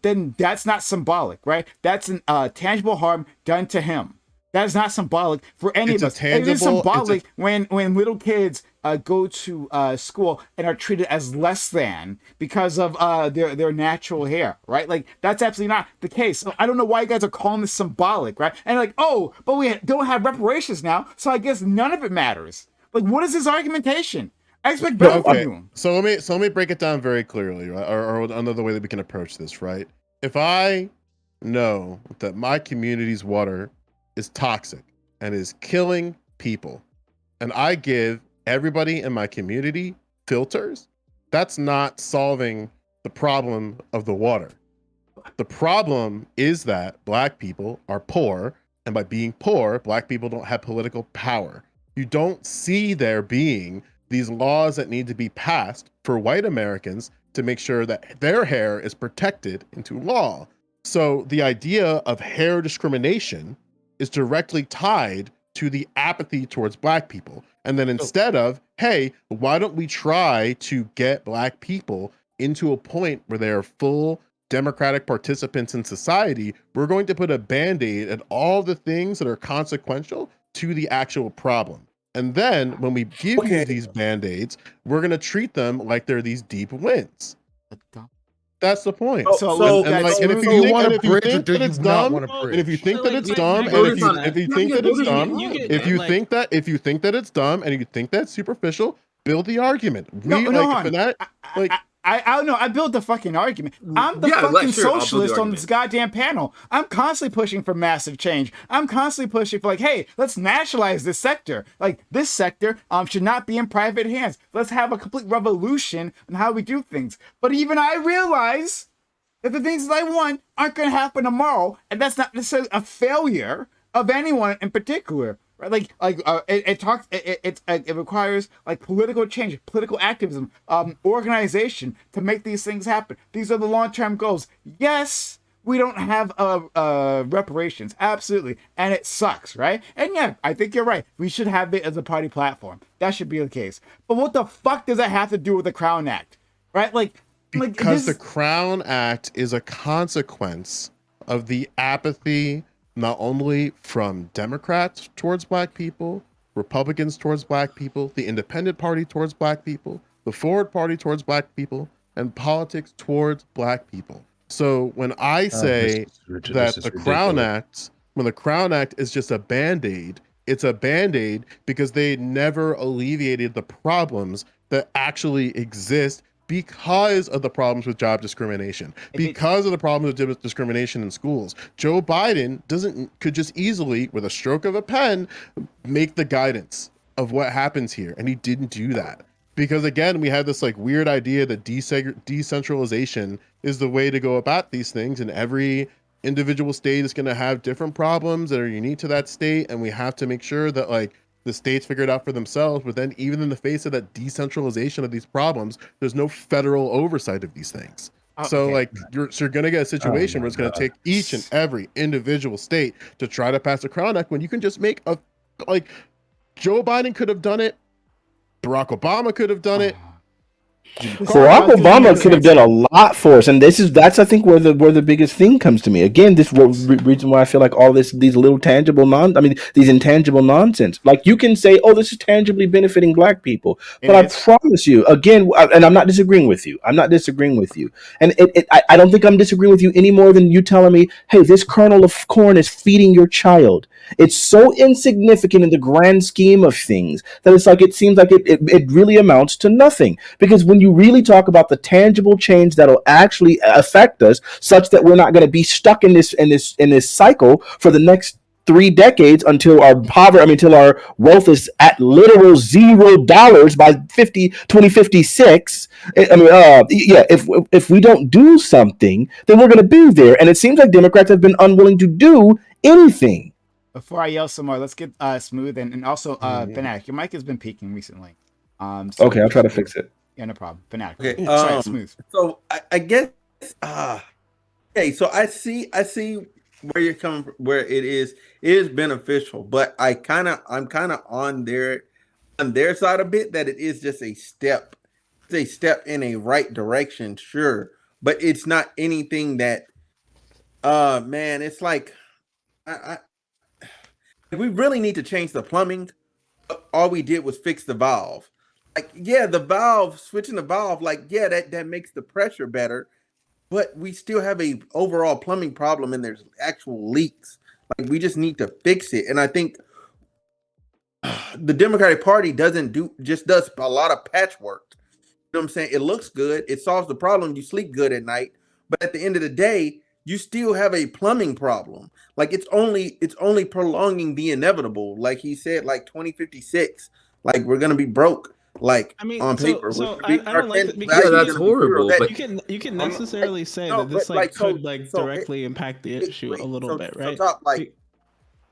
then that's not symbolic, right? That's an tangible harm done to him. That is not symbolic for any of us. It is symbolic when little kids go to school and are treated as less than because of their natural hair, right? Like, that's absolutely not the case. So I don't know why you guys are calling this symbolic, right? And like, oh, but we don't have reparations now, so I guess none of it matters. Like, what is this argumentation? I expect better from you.
So let me break it down very clearly, right? Or another way that we can approach this, right? If I know that my community's water is toxic and is killing people, and I give everybody in my community filters, that's not solving the problem of the water. The problem is that Black people are poor, and by being poor, Black people don't have political power. You don't see there being these laws that need to be passed for white Americans to make sure that their hair is protected into law. So the idea of hair discrimination is directly tied to the apathy towards Black people. And then instead of, hey, why don't we try to get Black people into a point where they are full democratic participants in society, we're going to put a Band-Aid at all the things that are consequential to the actual problem. And then when we give you these Band-Aids, we're going to treat them like they're these deep wins. That's the point.
If you think that it's dumb, and if you think that it's dumb, and if you think that it's dumb, if you think that it's dumb, and you think that's superficial, build the argument.
I don't know. I built the fucking argument. I'm the fucking socialist on this goddamn panel. I'm constantly pushing for massive change. I'm constantly pushing for, like, hey, let's nationalize this sector. Like, this sector should not be in private hands. Let's have a complete revolution in how we do things. But even I realize that the things that I want aren't going to happen tomorrow, and that's not necessarily a failure of anyone in particular. Right? It requires like political change, political activism, organization to make these things happen. These are the long-term goals. Yes, we don't have reparations, absolutely, and it sucks, right? And yeah, I think you're right. We should have it as a party platform. That should be the case. But what the fuck does that have to do with the Crown Act, right?
Because the Crown Act is a consequence of the apathy, not only from Democrats towards Black people, Republicans towards Black people, the Independent Party towards Black people, the Forward Party towards Black people, and politics towards black people. So when I
This
say
this
that
is
the Crown
ridiculous.
Act, when the Crown Act is just a band-aid, it's a band-aid because they never alleviated the problems that actually exist because of the problems with job discrimination, because of the problems with discrimination in schools. Joe Biden could just easily, with a stroke of a pen, make the guidance of what happens here, and he didn't do that. Because again, we had this like weird idea that decentralization is the way to go about these things, and every individual state is going to have different problems that are unique to that state, and we have to make sure that like the states figure it out for themselves. But then even in the face of that decentralization of these problems, there's no federal oversight of these things. So
Okay.
like you're going to get a situation where
my
it's going to
God.
take each and every individual state to try to pass a Crown Act when you can just make a, like, Joe Biden could have done it, Barack Obama could have done it.
Barack Obama could have done a lot for us, and that's I think where the biggest thing comes to me. Again, this reason why I feel like all these little these intangible nonsense. Like you can say, oh, this is tangibly benefiting black people, but I promise you, again, and I'm not disagreeing with you. I'm not disagreeing with you, and I don't think I'm disagreeing with you any more than you telling me, hey, this kernel of corn is feeding your child. It's so insignificant in the grand scheme of things that it's like it seems like it really amounts to nothing. Because when you really talk about the tangible change that'll actually affect us, such that we're not going to be stuck in this cycle for the next 3 decades until until our wealth is at literal $0 by 2056. If we don't do something, then we're going to be there. And it seems like Democrats have been unwilling to do anything.
Before I yell some more, let's get Smooth and also Benak. Your mic has been peaking recently.
Okay, I'll try to fix it.
Yeah, no problem. Benak.
Okay.
Sorry, Smooth.
So I guess. Okay. So I see where you're coming from, where it is beneficial, but I'm kind of on their side a bit, that it is just a step. It's a step in a right direction, sure, but it's not anything that. Man, it's like we really need to change the plumbing. All we did was fix the valve. Like, yeah, the valve, switching the valve, like, yeah, that makes the pressure better, but we still have a overall plumbing problem, and there's actual leaks. Like, we just need to fix it. And I think the Democratic Party does a lot of patchwork. You know what I'm saying? It looks good, it solves the problem, you sleep good at night, but at the end of the day, you still have a plumbing problem. Like it's only prolonging the inevitable. Like he said, like 2056, like we're gonna be broke. Like on paper,
I don't like that because
that's horrible. But
you can necessarily say that this could directly impact the issue a little bit, right?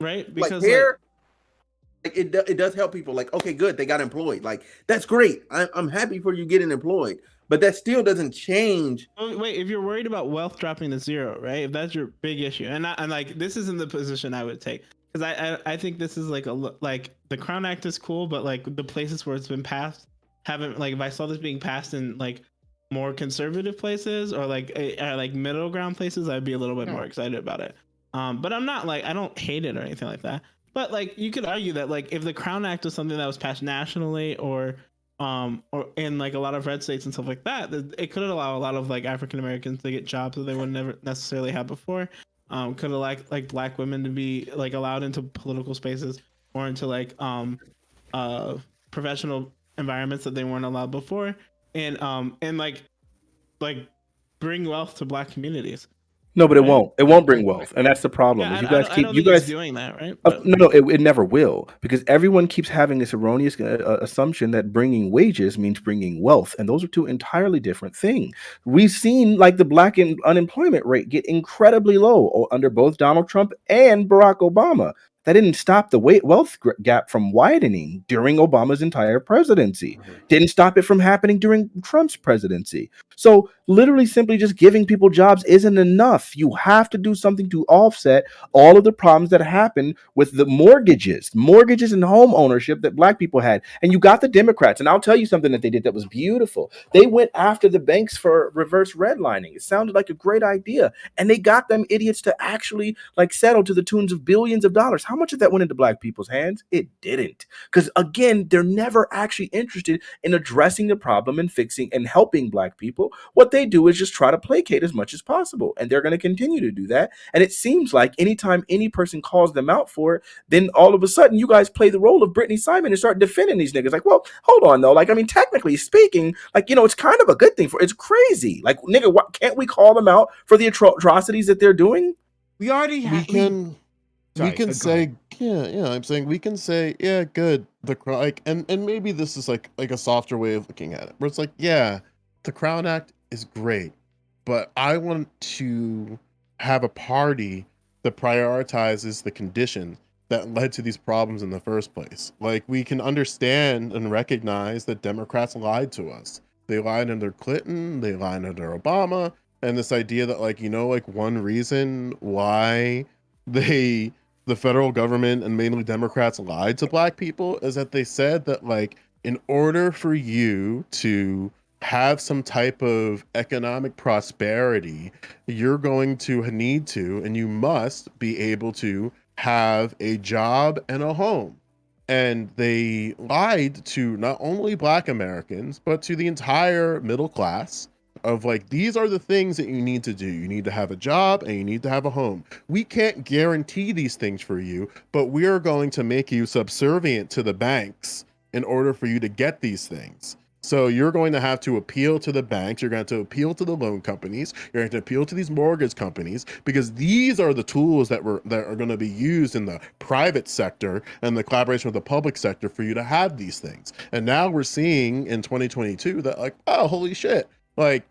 Right? Because
like it does help people. Like, okay, good, they got employed. Like that's great. I'm happy for you getting employed, but that still doesn't change.
Wait, if you're worried about wealth dropping to zero, right? If that's your big issue, and like this isn't the position I would take, because I think this is like the Crown Act is cool, but like the places where it's been passed haven't, like, if I saw this being passed in like more conservative places or like middle ground places, I'd be a little bit more excited about it. But I'm not like, I don't hate it or anything like that. But like you could argue that like if the Crown Act was something that was passed nationally or in like a lot of red states and stuff like that, it could allow a lot of like African Americans to get jobs that they would never necessarily have before. Could allow like black women to be like allowed into political spaces or into like professional environments that they weren't allowed before, and like bring wealth to black communities.
No, but it won't. It won't bring wealth, and that's the problem.
Yeah,
you guys
I don't think it's doing that, right?
No, it never will, because everyone keeps having this erroneous assumption that bringing wages means bringing wealth, and those are two entirely different things. We've seen like the black unemployment rate get incredibly low under both Donald Trump and Barack Obama. That didn't stop the wealth gap from widening during Obama's entire presidency. Didn't stop it from happening during Trump's presidency. So literally simply just giving people jobs isn't enough. You have to do something to offset all of the problems that happened with the mortgages and home ownership that black people had. And you got the Democrats. And I'll tell you something that they did that was beautiful. They went after the banks for reverse redlining. It sounded like a great idea. And they got them idiots to actually like settle to the tunes of billions of dollars. How much of that went into black people's hands? It didn't. Because again, they're never actually interested in addressing the problem and fixing and helping black people. What they do is just try to placate as much as possible. And they're going to continue to do that. And it seems like anytime any person calls them out for it, then all of a sudden you guys play the role of Brittany Simon and start defending these niggas. Like, well, hold on though. Like, I mean, technically speaking, like, you know, it's kind of a good thing for it's crazy. Like, nigga, what can't we call them out for the atrocities that they're doing?
We already
We
have.
can
Sorry,
we can
go
say
ahead.
I'm saying we can say good, like, and maybe this is like a softer way of looking at it, where it's like, yeah, the Crown Act is great, but I want to have a party that prioritizes the condition that led to these problems in the first place. Like, we can understand and recognize that Democrats lied to us. They lied under Clinton, they lied under Obama, and this idea that, like, you know, like, one reason why the federal government and mainly Democrats lied to black people is that they said that, like, in order for you to have some type of economic prosperity, you're going to need to, and you must be able to have a job and a home. And they lied to not only black Americans, but to the entire middle class of, like, these are the things that you need to do. You need to have a job and you need to have a home. We can't guarantee these things for you, but we are going to make you subservient to the banks in order for you to get these things. So you're going to have to appeal to the banks. You're going to appeal to the loan companies. You're going to appeal to these mortgage companies, because these are the tools that are going to be used in the private sector and the collaboration with the public sector for you to have these things. And now we're seeing in 2022 that, like, oh, holy shit, like,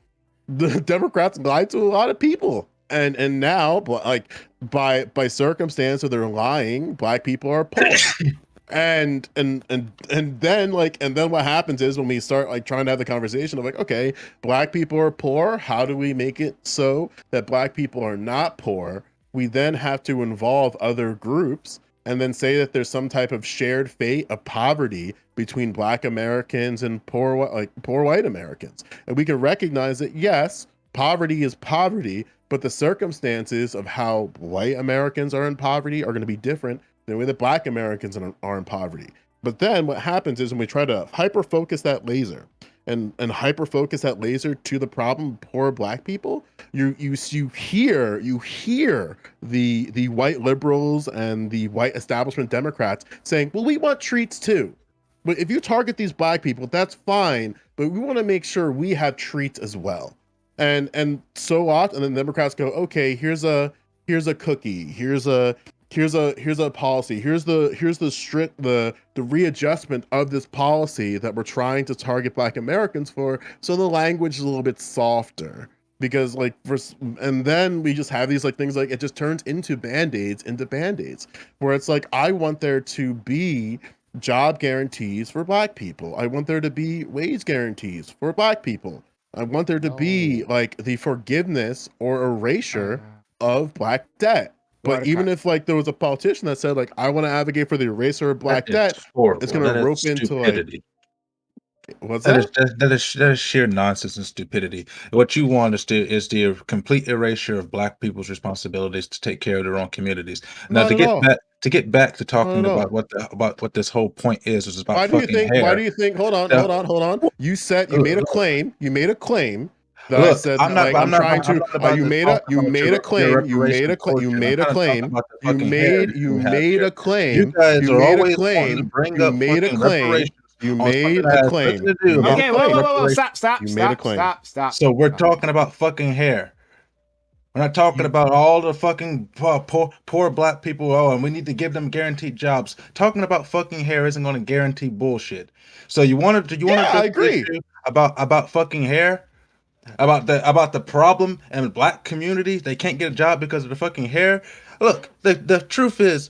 the Democrats lied to a lot of people. And now, like, by circumstance of their lying, black people are poor. And then, like, and then what happens is when we start, like, trying to have the conversation of, like, okay, black people are poor, how do we make it so that black people are not poor? We then have to involve other groups and then say that there's some type of shared fate of poverty between black Americans and poor white Americans. And we can recognize that, yes, poverty is poverty, but the circumstances of how white Americans are in poverty are going to be different the way that black Americans are in poverty. But then what happens is when we try to hyper focus that laser and hyper focus that laser to the problem of poor black people, you hear the white liberals and the white establishment Democrats saying, well, we want treats too. But if you target these black people, that's fine, but we want to make sure we have treats as well. And so often, and then Democrats go, okay, here's a cookie, here's a policy, here's the readjustment of this policy that we're trying to target black Americans for, so the language is a little bit softer. Because, like, and then we just have these, like, things, like, it just turns into band-aids where it's like, I want there to be job guarantees for black people, I want there to be wage guarantees for black people, I want there to be, like, the forgiveness or erasure of black debt. But even if, like, there was a politician that said, like, I want to advocate for the erasure of black debt, it's going to rope into, like, what's that?
That is sheer nonsense and stupidity. What you want is the complete erasure of black people's responsibilities to take care of their own communities. Now,
Not at all.
to get back to talking
Not at
about what this whole point is about
Why do you
fucking
think?
hair.
Why do you think? Hold on. You said you made a claim. You made a claim that I
Look,
said
I'm
that,
not.
like,
I'm
I'm
not.
trying
I'm
to.
not about
You
to
made
talk
a. You
about
made
your
a claim. You made a.
reparations
You
bullshit.
made
I'm
a
trying to talk
claim.
about the
You
fucking hair
made.
that
You
have
made
here.
a claim.
You guys
You
are
made a
always wanting to
claim.
bring
You
up
made a
fucking
claim.
reparations
You
on something
made
that
a
has
claim.
nothing to do
You made
about
a
Okay,
claim.
whoa,
reparations.
You made a claim.
stop.
So we're talking about fucking hair. We're not talking about all the fucking poor black people. Oh, and we need to give them guaranteed jobs. Talking about fucking hair isn't going to guarantee bullshit. So you want to
Yeah,
address
I
the
agree.
issue about fucking hair, about the problem and black community they can't get a job because of the fucking hair. Look, the truth is,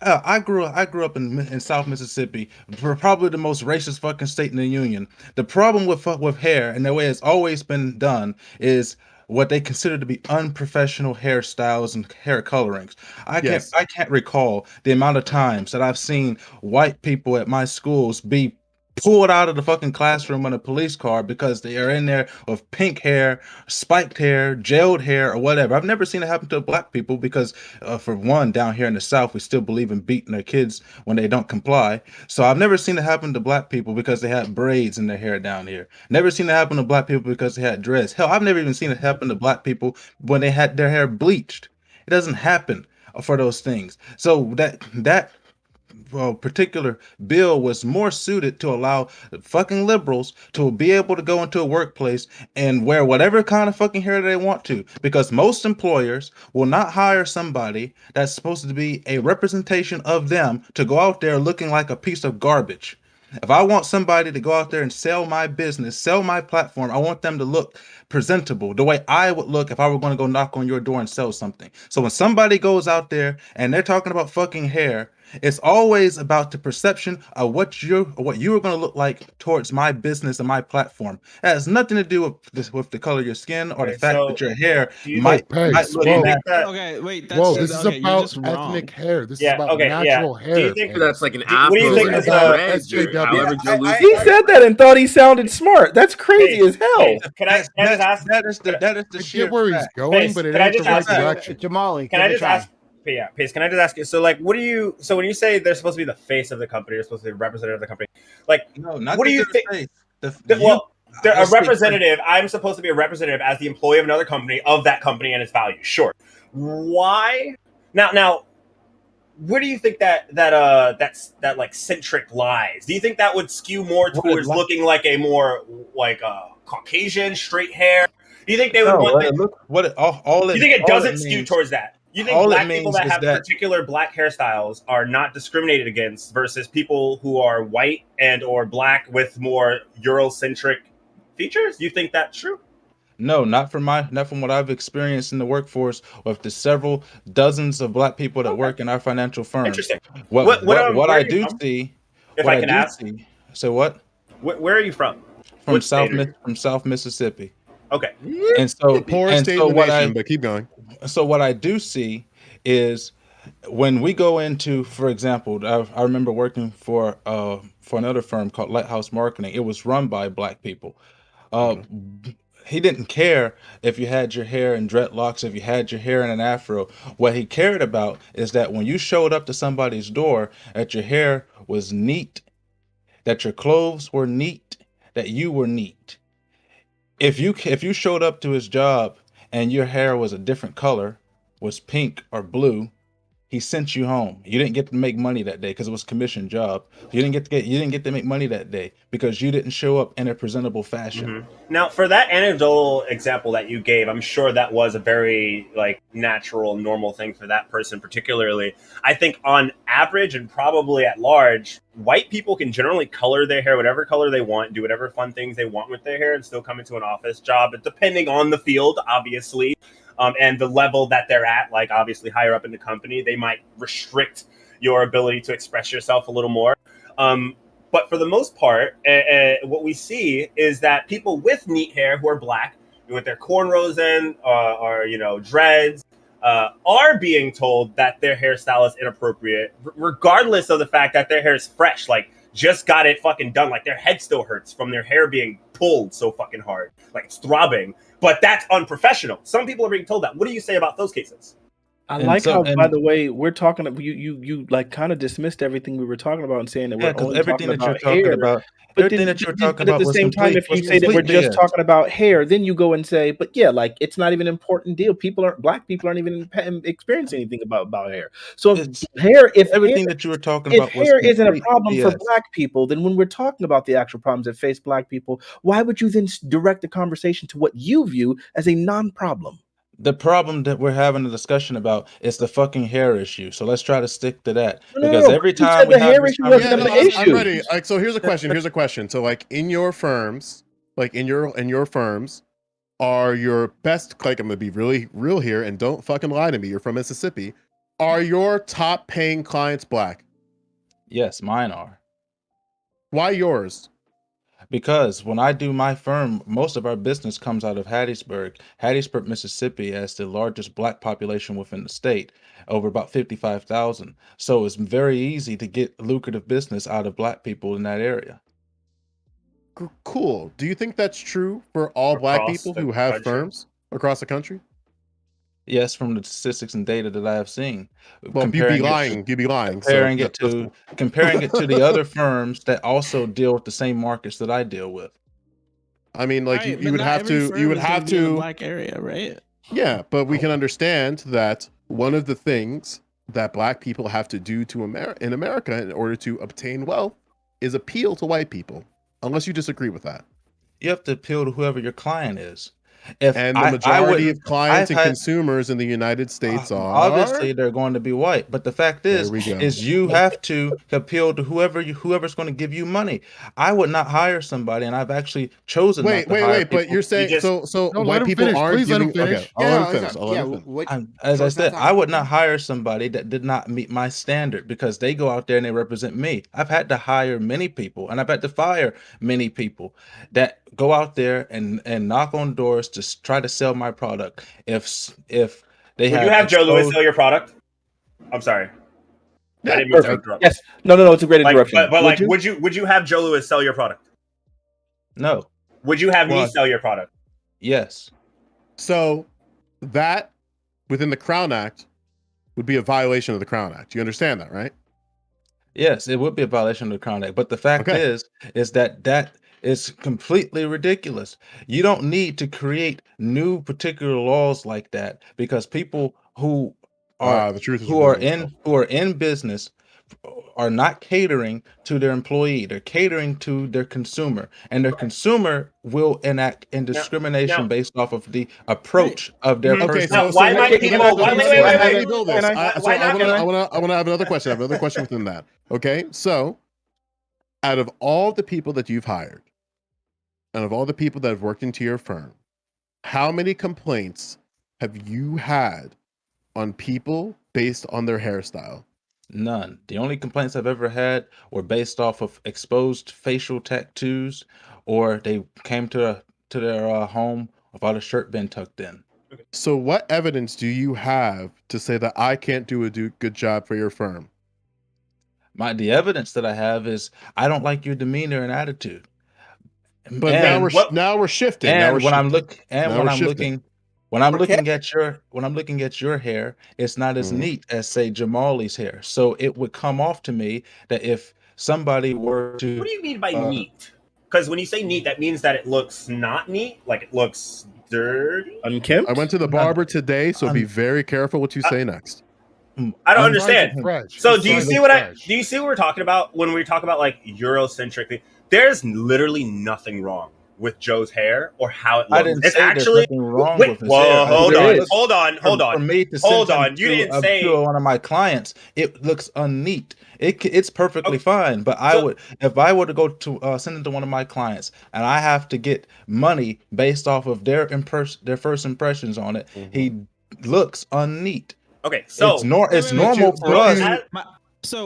I grew up in South Mississippi, probably the most racist fucking state in the union. The problem with hair and the way it's always been done is what they consider to be unprofessional hairstyles and hair colorings.
Yes.
I can't recall the amount of times that I've seen white people at my schools be pulled out of the fucking classroom in a police car because they are in there with pink hair, spiked hair, gelled hair, or whatever. I've never seen it happen to black people because, for one, down here in the South, we still believe in beating their kids when they don't comply. So I've never seen it happen to black people because they had braids in their hair down here. Never seen it happen to black people because they had dreads. Hell, I've never even seen it happen to black people when they had their hair bleached. It doesn't happen for those things. So that particular bill was more suited to allow fucking liberals to be able to go into a workplace and wear whatever kind of fucking hair they want to, because most employers will not hire somebody that's supposed to be a representation of them to go out there looking like a piece of garbage. If I want somebody to go out there and sell my business, sell my platform, I want them to look presentable the way I would look if I were going to go knock on your door and sell something. So when somebody goes out there and they're talking about fucking hair, it's always about the perception of what you are going to look like towards my business and my platform. It has nothing to do with the color of your skin or the
Okay,
fact
so
that your hair
do you
might
Pace,
look
do you
whoa,
think
nasty.
that?
Okay, wait.
whoa,
That's
this is
okay. You're
about
just wrong.
ethnic hair. This is
Yeah.
about
Okay. Yeah.
natural
Do you
hair,
think?
That's
Pace.
like an
What do you
afro
This
think
isn't
or
is
about
dreads or
SJW.
Yeah.
however Joe Louis
He
said
said that and thought he sounded smart. That's crazy
Pace,
as hell.
Pace, can I just ask?
That is the
I
sheer
get where he's
fact.
going,
Pace,
but it
can I
ain't the
just
right
ask you?
direction.
Jamali,
Can
give
I
it a
just
try.
ask? Yeah, Pace, can I just ask you? So, like, what do you? So, when you say they're supposed to be the face of the company, they're supposed to be the representative of the company. Like,
No, not
what do
that
you
they're
think?
a face. You,
Well, they're a
let's speak first.
representative. I'm supposed to be a representative as the employee of another company of that company and its values. Sure. Why? Now, where do you think that like centric lies? Do you think that would skew more
What it
towards
like?
looking like a more like Caucasian straight hair? Do you think they would
No,
want
what
the?
it look, what it
You think it
all it
doesn't skew
means,
towards that? You think
all it
black people
means
that
is
have
that
particular black hairstyles are not discriminated against versus people who are white and or black with more Eurocentric features? You think that's true?
no, not from what I've experienced in the workforce with the several dozens of black people that
Okay,
work in our financial firms.
interesting. What
What
are
I
you
do
from?
see,
If
what
I
I
can
do
ask,
see. So what?
where are you from? Which state are you?
From South Mississippi.
Okay.
And
The poorest state in the nation, but keep going.
so what I do see is when we go into, for example, I remember working for another firm called Lighthouse Marketing. It was run by black people. Uh,
Mhm.
he didn't care if you had your hair in dreadlocks, if you had your hair in an afro. What he cared about is that when you showed up to somebody's door, that your hair was neat, that your clothes were neat, that you were neat. If you showed up to his job and your hair was a different color, was pink or blue, he sent you home. You didn't get to make money that day because it was a commission job. You didn't get to make money that day because you didn't show up in a presentable fashion.
Now, for that anecdotal example that you gave, I'm sure that was a very like natural, normal thing for that person, particularly. I think on average and probably at large, white people can generally color their hair whatever color they want, do whatever fun things they want with their hair, and still come into an office job. But depending on the field, obviously, and the level that they're at, like obviously higher up in the company, they might restrict your ability to express yourself a little more. Um, but for the most part, what we see is that people with neat hair who are black, with their cornrows in or dreads, are being told that their hairstyle is inappropriate, regardless of the fact that their hair is fresh. Like just got it fucking done. Like their head still hurts from their hair being pulled so fucking hard, like it's throbbing. But that's unprofessional. Some people are being told that. What do you say about those cases?
I
And
like
so
how, by
and
the way, we're talking. You like kind of dismissed everything we were talking about and saying that
Yeah,
we're
because
only talking about hair.
everything that you were talking
But at
about
the
was
same time, if you
was
say that we're
complete
just
BS.
talking about hair, then you go and say, but yeah, like it's not even an important deal. Black people aren't even experiencing anything about hair. So
It's
if hair
everything that you were talking
if
about was
hair isn't a
complete
problem for
BS.
black people, then when we're talking about the actual problems that face black people, why would you then direct the conversation to what you view as a non-problem?
The problem that we're having a discussion about is the fucking hair issue. So let's try to stick to that. Because
No.
every
You
time
said
we
the
have
hair
this
issue wasn't
Yeah,
an
no,
conversation,
I'm
issue.
ready. Like, so here's a question. Here's a question. So, like, in your firms, like in your firms, are your best? Like, I'm gonna be really real here, and don't fucking lie to me. You're from Mississippi. Are your top paying clients black?
yes, mine are.
Why yours?
Because when I do my firm, most of our business comes out of Hattiesburg. Hattiesburg, Mississippi has the largest black population within the state, over about 55,000. So it's very easy to get lucrative business out of black people in that area.
Cool. Do you think that's true for all black
Across
people
the
who have
country?
firms across the country?
Yes, from the statistics and data that I have seen,
Well, you'd be
comparing it to
lying. You'd be lying. So
comparing it
that's
to
cool.
comparing it to the other firms that also deal with the same markets that I deal with.
I mean, like
Right,
you
but
would
not
have
every
to.
firm
You would
is gonna
have
be in the
to.
black area, right?
Yeah, but we can understand that one of the things that black people have to do to in America in order to obtain wealth is appeal to white people. Unless you disagree with that.
You have to appeal to whoever your client is. If
And the
I
majority
wouldn't,
of clients
I've
and
had
consumers in the United States
obviously
are.
they're going to be white, but the fact
There we go.
is you have to appeal to whoever's going to give you money. I would not hire somebody, and I've actually chosen not to hire
Wait. But
people.
you're saying
just-
so
No, let
white
him
people
finish.
aren't
Please let him
giving. Okay,
finish.
I'll let him
Yeah,
finish. I'll let him finish.
what,
As
so
I
it's not
said,
time
I
for
would
people?
not hire somebody that did not meet my standard because they go out there and they represent me. I've had to hire many people, and I've had to fire many people that go out there and knock on doors to try to sell my product. If they
Would you
have
have Joe Louis
exposed,
sell your product? I'm sorry. I
Yeah,
didn't mean to
Perfect.
interrupt.
Yes. No. It's a great
Like,
interruption.
but
Would
like,
you?
would you have Joe Louis sell your product?
no,
Would you have me
well,
sell your product?
yes,
So that within the Crown Act would be a violation of the Crown Act. You understand that, right?
yes, it would be a violation of the Crown Act. But the fact
Okay.
is that that is completely ridiculous. You don't need to create new particular laws like that because people
The truth is ridiculous.
who are in business are not catering to their employee. They're catering to their consumer, and their consumer will enact
Now,
discrimination based off of the approach of their
Mhm.
Okay,
person.
Now, why might
Can I-
people? Why,
can
wait,
I-
wait, wait,
can
wait,
I-
wait.
build this.
Can
Why,
So
why not?
I want to have another question. I have another question within that. Okay, so out of all the people that you've hired, and of all the people that have worked into your firm, how many complaints have you had on people based on their hairstyle?
None. The only complaints I've ever had were based off of exposed facial tattoos, or they came to their home without a shirt been tucked in.
So, what evidence do you have to say that I can't do a good job for your firm?
The evidence that I have is I don't like your demeanor and attitude.
But
And
now we're shifting.
and when I'm look and
Now
when
we're
I'm
shifting.
looking when I'm
Okay.
looking at your hair, it's not as
Mhm.
neat as say Jamali's hair. So it would come off to me that if somebody were
What
to
do you mean by neat? Because when you say neat, that means that it looks not neat, like it looks dirty.
Unkempt?
I went to the barber today, so be very careful what you say next.
I don't
un-
understand.
Fresh.
So
He's
do you
trying to
see
look
what
fresh.
do you see what we're talking about when we talk about like Eurocentric? There's literally nothing wrong with Joe's hair or how it
I
looks.
didn't
It's
say there's
actually
nothing wrong
wait.
with his
Whoa,
hair. I
hold
said
on,
it looks
hold on, hold
for
on,
me to
hold
send him
on. You didn't
to
say
one of my clients. It looks unneat. It's perfectly
Okay,
fine, but I
so-
would if I were to go to send it to one of my clients and I have to get money based off of their first impressions on it. He looks unneat.
okay. So
It's
But
normal for us.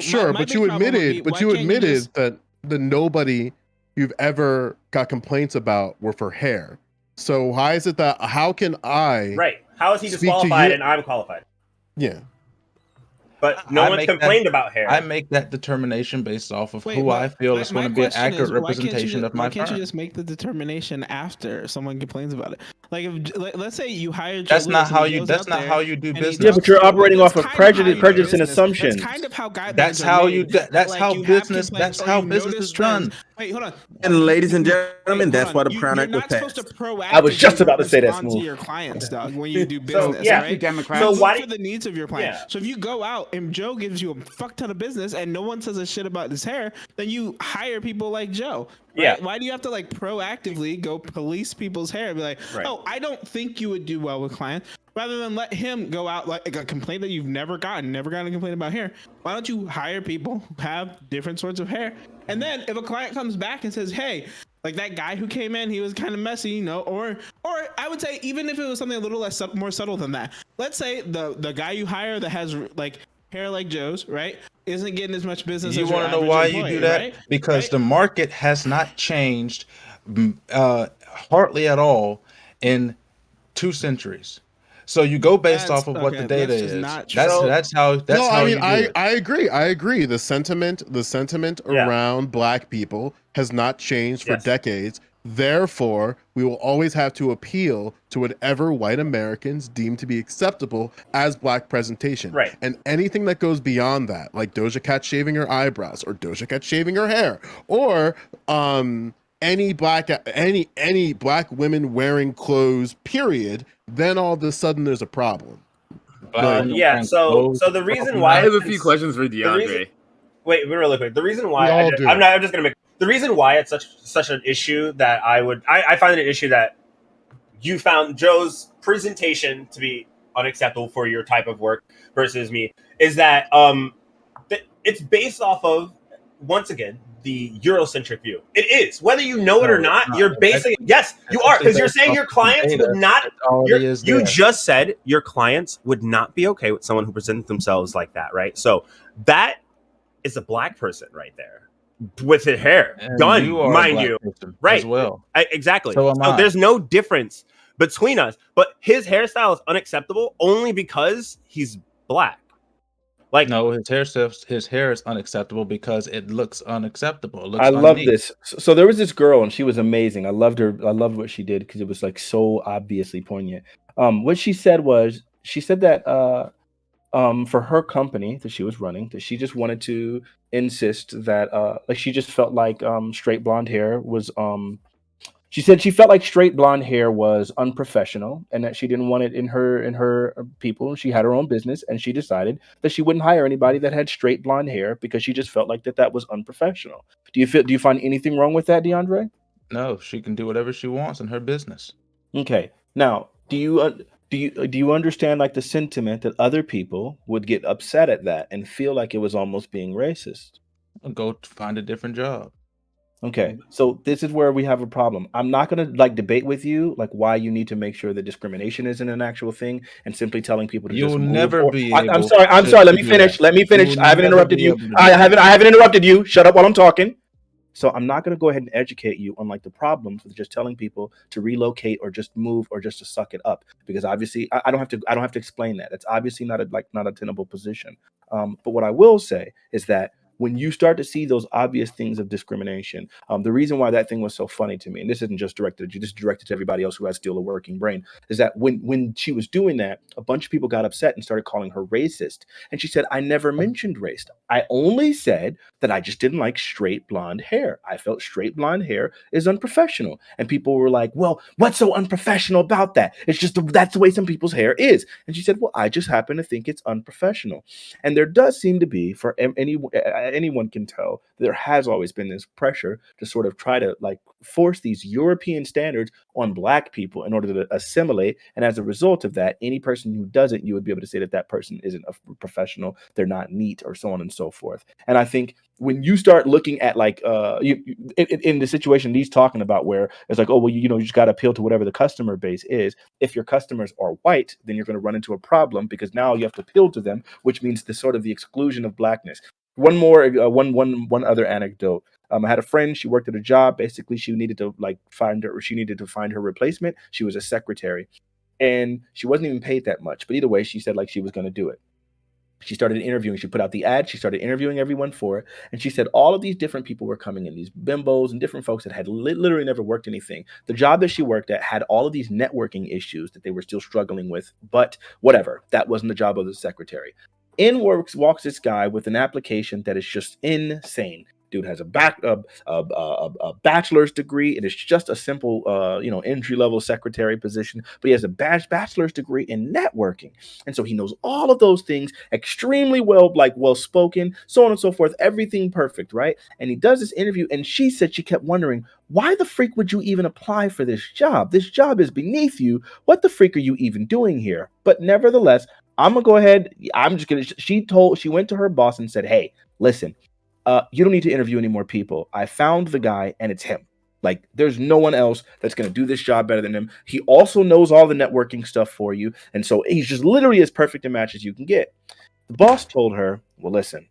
Sure,
my
but
big
you
problem would be,
admitted,
why can't you just-
that the nobody you've ever got complaints about were for hair. So why is it that how can I
right. How is he
speak to
disqualified
you-
and I'm qualified?
Yeah.
But no
I
one's
make that-
complained about hair.
I make that determination based off of
Wait,
who
but
I feel is going to be an
question
accurate
is, why can't you
representation
ju-
of my
Why can't you
firm.
just make the determination after someone complains about it? Like, let's say you hired.
That's
Joe
not
Lewis
how
and he
you.
goes
That's
out
not
there
how you do
and he
business.
Yeah, but you're operating
That's
off of
kind how you do
prejudice and
business.
assumptions.
That's kind of how guidelines
That's
are
how
made.
you. That's
Like,
how
you have
business.
complaints
That's
or
how
you
business
notice
is done.
trends. Wait, hold on.
And ladies and gentlemen,
Wait,
that's
hold
why
on.
the Crown
You're
Act was
not supposed to
passed.
proactively
I was just about to say that
respond
smooth.
to your clients, dog, when you do
So,
business,
yeah.
right?
You Democrats.
So
You
why
look
do
for the needs of your client.
Yeah.
So if you go out and Joe gives you a fuck ton of business and no one says a shit about his hair, then you hire people like Joe. Right?
Yeah.
Why do you have to like proactively go police people's hair and be like,
Right.
oh, I don't think you would do well with clients, rather than let him go out like a complaint that you've never gotten a complaint about hair? Why don't you hire people who have different sorts of hair? And then if a client comes back and says, hey, like that guy who came in, he was kind of messy, you know, or I would say even if it was something a little less more subtle than that. Let's say the guy you hire that has like hair like Joe's, right, isn't getting as much business.
You
as your
want to know
average
why
employee,
you do that?
right?
Because
Right?
the market has not changed hardly at all in 2 centuries. So you go based
That's
off of what the
okay.
data
That's just
is.
not
That's
true.
that's how that's
No,
how
I mean,
you do it.
I agree. I agree. The sentiment
Yeah.
around black people has not changed for
Yes.
decades. Therefore, we will always have to appeal to whatever white Americans deem to be acceptable as black presentation.
Right.
And anything that goes beyond that, like Doja Cat shaving her eyebrows or Doja Cat shaving her hair, or any black women wearing clothes, period, then all of a sudden there's a problem.
Black women
Yeah.
wearing
So
clothes,
the reason
well,
why
I have a
it's-
few questions for
the reason
DeAndre.
wait, really quick. The reason why
all do.
I'm just gonna make the reason why it's such an issue that I find it an issue that you found Joe's presentation to be unacceptable for your type of work versus me is that it's based off of, once again, the Eurocentric view. It is, whether you know it or
No,
not.
it's not.
You're basing yes, you are, because you're saying your clients would not.
It already is
You
there.
just said your clients would not be okay with someone who presents themselves like that, right? So that is a black person right there with his hair
And
done,
you are a
mind
black
you,
person
right?
as well.
Exactly.
So am
So
I.
there's no difference between us, but his hairstyle is unacceptable only because he's black. Like,
No, his hair is unacceptable because it looks unacceptable. It looks
I love
unneat.
this. So there was this girl, and she was amazing. I loved her. I loved what she did because it was like so obviously poignant. What she said was, she said that for her company that she was running, that she just wanted to insist that like she just felt like straight blonde hair was she said she felt like straight blonde hair was unprofessional and that she didn't want it in her people. She had her own business and she decided that she wouldn't hire anybody that had straight blonde hair because she just felt like that was unprofessional. Do you find anything wrong with that, DeAndre?
No, she can do whatever she wants in her business.
Okay. Now, do you understand like the sentiment that other people would get upset at that and feel like it was almost being racist?
Go find a different job.
Okay, so this is where we have a problem. I'm not going to like debate with you like why you need to make sure that discrimination isn't an actual thing and simply telling people to just
You'll
move.
never be
I'm
able
sorry. I'm
to-
sorry.
to
Let me
do
finish.
that.
Let me finish.
You
I haven't
will
interrupted
never
you.
be able to
I
do that.
haven't interrupted you. Shut up while I'm talking. So I'm not going to go ahead and educate you on like the problems with just telling people to relocate or just move or just to suck it up because obviously I don't have to explain that. That's obviously not a tenable position. But what I will say is that when you start to see those obvious things of discrimination, the reason why that thing was so funny to me, and this isn't just directed at you, this is directed to everybody else who has still a working brain, is that when she was doing that, a bunch of people got upset and started calling her racist. And she said, I never mentioned race. I only said that I just didn't like straight blonde hair. I felt straight blonde hair is unprofessional. And people were like, well, what's so unprofessional about that? It's just that's the way some people's hair is. And she said, well, I just happen to think it's unprofessional. And there does seem to be, for anyone can tell, there has always been this pressure to sort of try to like force these European standards on black people in order to assimilate. And as a result of that, any person who doesn't, you would be able to say that that person isn't a professional, they're not neat, or so on and so forth. And I think when you start looking at like in the situation he's talking about where it's like, oh well, you just got to appeal to whatever the customer base is. If your customers are white, then you're going to run into a problem because now you have to appeal to them, which means the sort of the exclusion of blackness. One other anecdote. I had a friend. She worked at a job. Basically, she needed to find her replacement. She was a secretary, and she wasn't even paid that much. But either way, she said like she was going to do it. She started interviewing. She put out the ad. She started interviewing everyone for it. And she said all of these different people were coming in, these bimbos and different folks that had literally never worked anything. The job that she worked at had all of these networking issues that they were still struggling with. But whatever, that wasn't the job of the secretary. In walks this guy with an application that is just insane. Dude has a bachelor's degree. It is just a simple, entry level secretary position, but he has a bachelor's degree in networking, and so he knows all of those things extremely well, like well spoken, so on and so forth. Everything perfect, right? And he does this interview, and she said she kept wondering, why the freak would you even apply for this job? This job is beneath you. What the freak are you even doing here? But nevertheless, I'm gonna go ahead. She went to her boss and said, hey, listen, you don't need to interview any more people. I found the guy and it's him. Like, there's no one else that's going to do this job better than him. He also knows all the networking stuff for you. And so he's just literally as perfect a match as you can get. The boss told her, well, listen,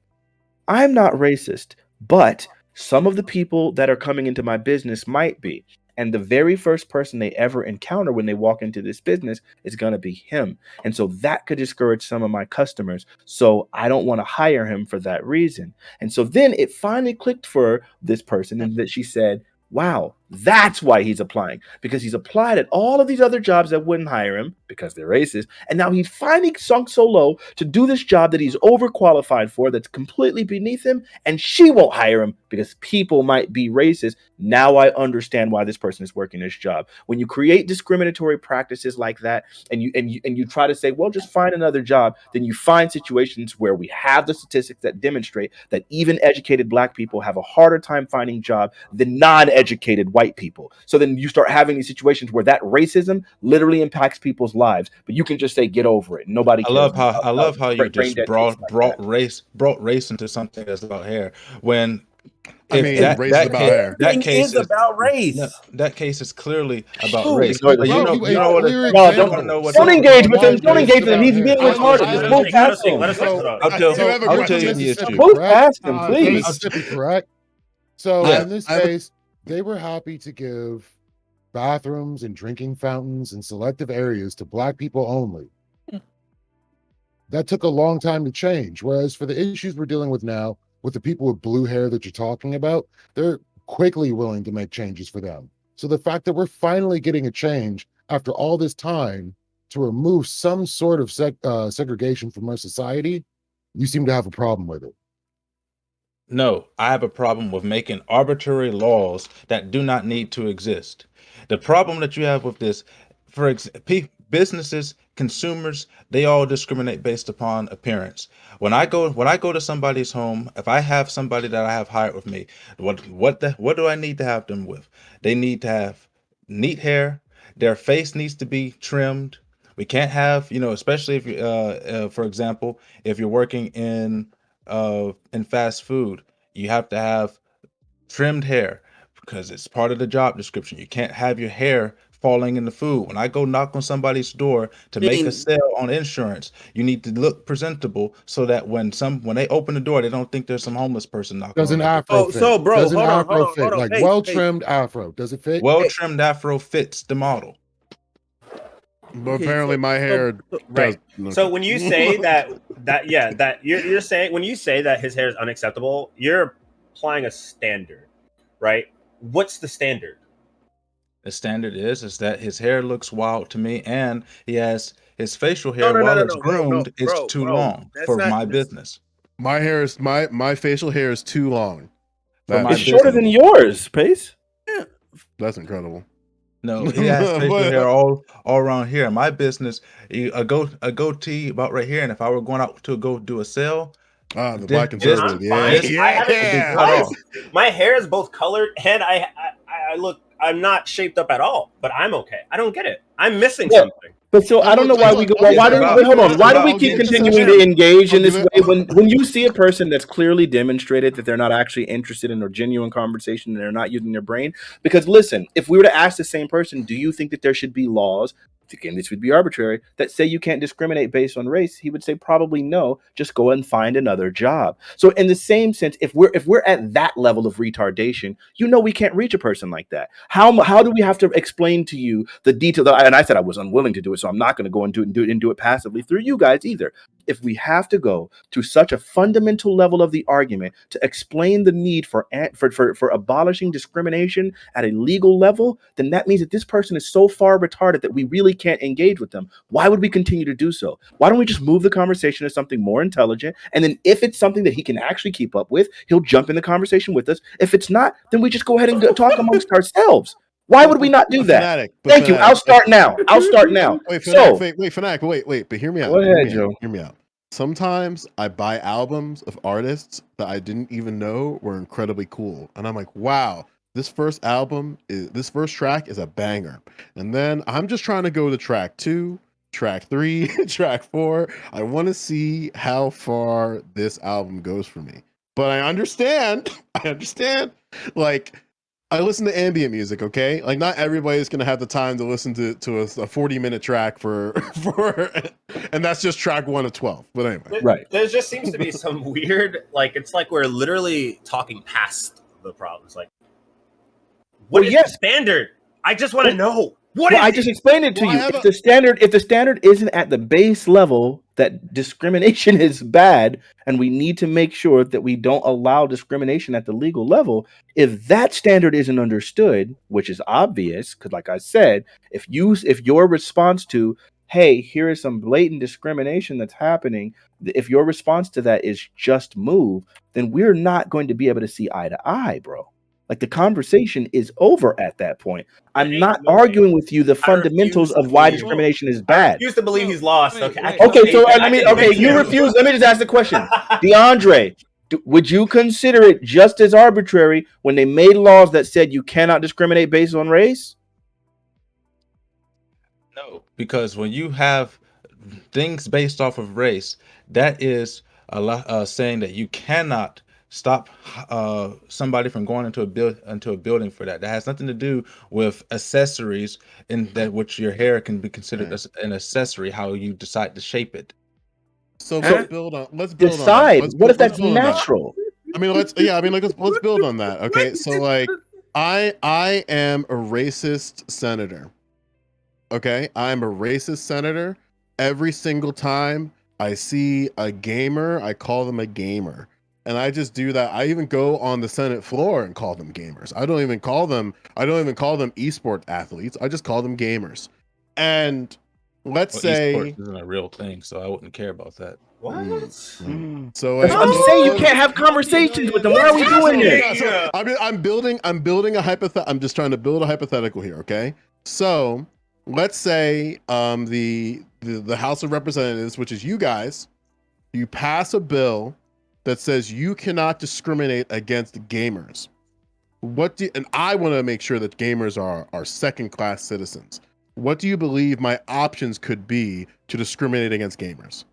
I'm not racist, but some of the people that are coming into my business might be. And the very first person they ever encounter when they walk into this business is going to be him. And so that could discourage some of my customers. So I don't want to hire him for that reason. And so then it finally clicked for this person, and that she said, wow, that's why he's applying, because he's applied at all of these other jobs that wouldn't hire him because they're racist. And now he's finally sunk so low to do this job that he's overqualified for, that's completely beneath him. And she won't hire him because people might be racist. Now I understand why this person is working this job. When you create discriminatory practices like that, and you try to say, well, just find another job, then you find situations where we have the statistics that demonstrate that even educated Black people have a harder time finding job than non-educated white people. So then you start having these situations where that racism literally impacts people's lives, but you can just say, get over it. Nobody cares.
I love how you
brain
just
dead
brought
kids like that.
brought race into something that's about hair. When
I mean, race is about hair.
Everything is about race.
No, that case is clearly about
Ooh,
race.
ignore
But
the
you
vote.
know what?
Clear
No,
example.
don't engage with him. Don't engage with him. He's
It's
being
about hair.
retarded. Just move past him.
Let us
So-
talk.
I'll tell
have a
I'll
question.
tell you the
Mississippi,
issue.
Move
correct?
past him, please.
Mississippi, correct? So
Yeah,
in this
I have a-
case, they were happy to give bathrooms and drinking fountains and selective areas to Black people only. That took a long time to change. Whereas for the issues we're dealing with now, with the people with blue hair that you're talking about, they're quickly willing to make changes for them. So the fact that we're finally getting a change after all this time to remove some sort of segregation from our society, you seem to have a problem with it.
No, I have a problem with making arbitrary laws that do not need to exist. The problem that you have with this, businesses, consumers, they all discriminate based upon appearance. When I go to somebody's home, if I have somebody that I have hired with me, what do I need to have them with? They need to have neat hair. Their face needs to be trimmed. We can't have, especially if you, for example, if you're working in fast food, you have to have trimmed hair because it's part of the job description. You can't have your hair falling in the food. When I go knock on somebody's door to make a sale on insurance, you need to look presentable so that when they open the door, they don't think there's some homeless person knocking
Does
on
an
the door.
afro fit?
so, bro,
Does an
hold on,
afro
hold on,
fit?
hold on.
Like
Hey,
well-trimmed afro. Does it fit?
Well-trimmed afro fits the model.
But
Okay,
apparently my hair
Right.
does.
So when you say that you're saying, when you say that his hair is unacceptable, you're applying a standard, right? What's the standard?
The standard is that his hair looks wild to me, and he has his facial hair while it's groomed is too long
That's
for
not-
my
that's-
business.
My hair is my facial hair is too long.
For my
It's shorter than yours, Pace.
That's incredible.
No, he has facial
But-
hair all around here. My business, a goatee about right here, and if I were going out to go do a sale,
The
This-
black conservative.
I'm
Yeah,
fine. I haven't-
yeah.
cut off.
My hair is both colored and I look. I'm not shaped up at all, but I'm okay. I don't get it. I'm missing
Yeah.
something.
But so I don't know why we go. Why do we, wait, hold on? Why do we keep continuing to engage in this way when you see a person that's clearly demonstrated that they're not actually interested in a genuine conversation and they're not using their brain? Because listen, if we were to ask the same person, do you think that there should be laws? Again, this would be arbitrary, that say you can't discriminate based on race, he would say probably no, just go and find another job. So in the same sense, if we're at that level of retardation, we can't reach a person like that. How do we have to explain to you the detail? And I said I was unwilling to do it, so I'm not going to go and do it passively through you guys either. If we have to go to such a fundamental level of the argument to explain the need for abolishing discrimination at a legal level, then that means that this person is so far retarded that we really can't engage with them. Why would we continue to do so? Why don't we just move the conversation to something more intelligent? And then if it's something that he can actually keep up with, he'll jump in the conversation with us. If it's not, then we just go ahead and talk amongst ourselves. Why would we not do that? Thank you. I'll start now.
Wait, Fanatic, wait, but hear me out.
Go ahead, Joe.
Hear me out. Sometimes I buy albums of artists that I didn't even know were incredibly cool. And I'm like, wow, this first track is a banger. And then I'm just trying to go to track 2, track 3, track 4. I want to see how far this album goes for me. But I understand, like, I listen to ambient music, okay? Like, not everybody's gonna have the time to listen to a 40-minute track for and that's just track 1 of 12. But anyway.
Right.
There just seems to be some weird, like, it's like we're literally talking past the problems. Like, what is the standard? I just want to know what
Well,
is
I just explained it to
Well, I
you.
have
If the standard isn't at the base level that discrimination is bad, and we need to make sure that we don't allow discrimination at the legal level. If that standard isn't understood, which is obvious, because like I said, if your response to, hey, here is some blatant discrimination that's happening, if your response to that is just move, then we're not going to be able to see eye to eye, bro. Like the conversation is over at that point. I'm not arguing with you the fundamentals of why discrimination is
I
bad.
refuse to believe he's lost. Okay. I
Okay,
can
so
take- I
let me.
can
Okay,
fix
you
him.
refuse. Let me just ask the question, DeAndre. Would you consider it just as arbitrary when they made laws that said you cannot discriminate based on race?
No, because when you have things based off of race, that is saying that you cannot stop somebody from going into a building for that. That has nothing to do with accessories, in that which your hair can be considered as an accessory. How you decide to shape it.
So
So
let's build on that.
decide.
Let's
What if
let's
that's
build on that.
natural?
I mean, let's build on that. Okay, so like, I am a racist senator. Okay, I'm a racist senator. Every single time I see a gamer, I call them a gamer, and I just do that. I even go on the Senate floor and call them gamers. I don't even call them esport athletes. I just call them gamers. And let's
Well,
say,
esports isn't a real thing, so I wouldn't care about that.
What?
so
That's what I'm saying. You can't have conversations with them. Why are we doing this?
So I'm building a hypothetical. I'm just trying to build a hypothetical here. Okay, so let's say the House of Representatives, which is you guys, you pass a bill that says you cannot discriminate against gamers. And I want to make sure that gamers are second-class citizens. What do you believe my options could be to discriminate against gamers?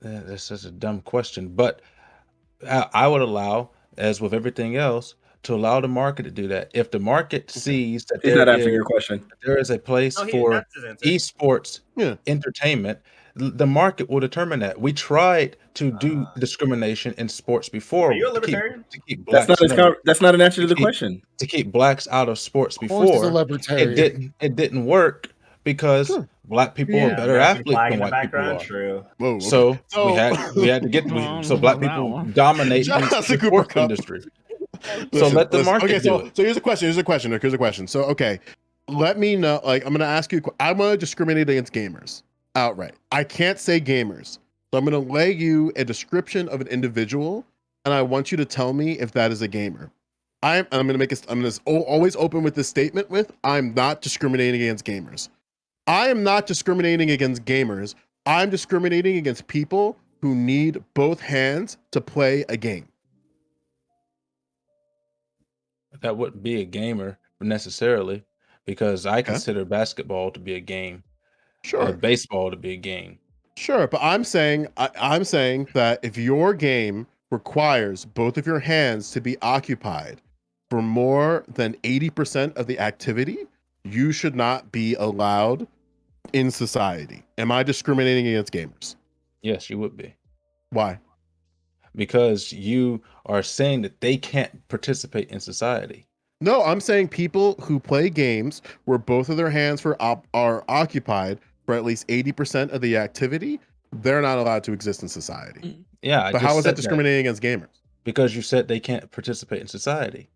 That's such a dumb question, but I would allow, as with everything else, to allow the market to do that. If the market sees that
He's not answering your question.
there is a place
No,
for
that's his answer.
esports
Yeah.
entertainment, the market will determine that. We tried to do discrimination in sports before.
Are you a
to keep-
libertarian?
To keep
That's
blacks,
that's not an answer to the
keep-
question.
to keep blacks out of sports
Of course, he's a
before.
libertarian.
It didn't work because
Sure.
black people
Yeah,
are better
American
athletes
flag
than
in the
white people
background.
are.
True.
Whoa. Okay.
So we had to get so black
That
people
one.
dominate
Jurassic
the
Cooper
sports
Cup.
industry. So let the market
Okay,
do
so
it.
here's a question. Here's a question. So okay, let me know. Like, I'm gonna ask you. I'm gonna discriminate against gamers outright. I can't say gamers, so I'm gonna lay you a description of an individual, and I want you to tell me if that is a gamer. I'm gonna always open with this statement with, I'm not discriminating against gamers. I am not discriminating against gamers. I'm discriminating against people who need both hands to play a game.
That wouldn't be a gamer necessarily, because I
Okay.
consider basketball to be a game,
Sure.
baseball to be a game.
Sure, but I'm saying that if your game requires both of your hands to be occupied for more than 80% of the activity, you should not be allowed in society. Am I discriminating against gamers?
Yes, you would be,
Why?
because you are saying that they can't participate in society.
No, I'm saying people who play games where both of their hands are occupied for at least 80% of the activity, they're not allowed to exist in society.
Yeah,
But how is that discriminating against gamers?
Because you said they can't participate in society.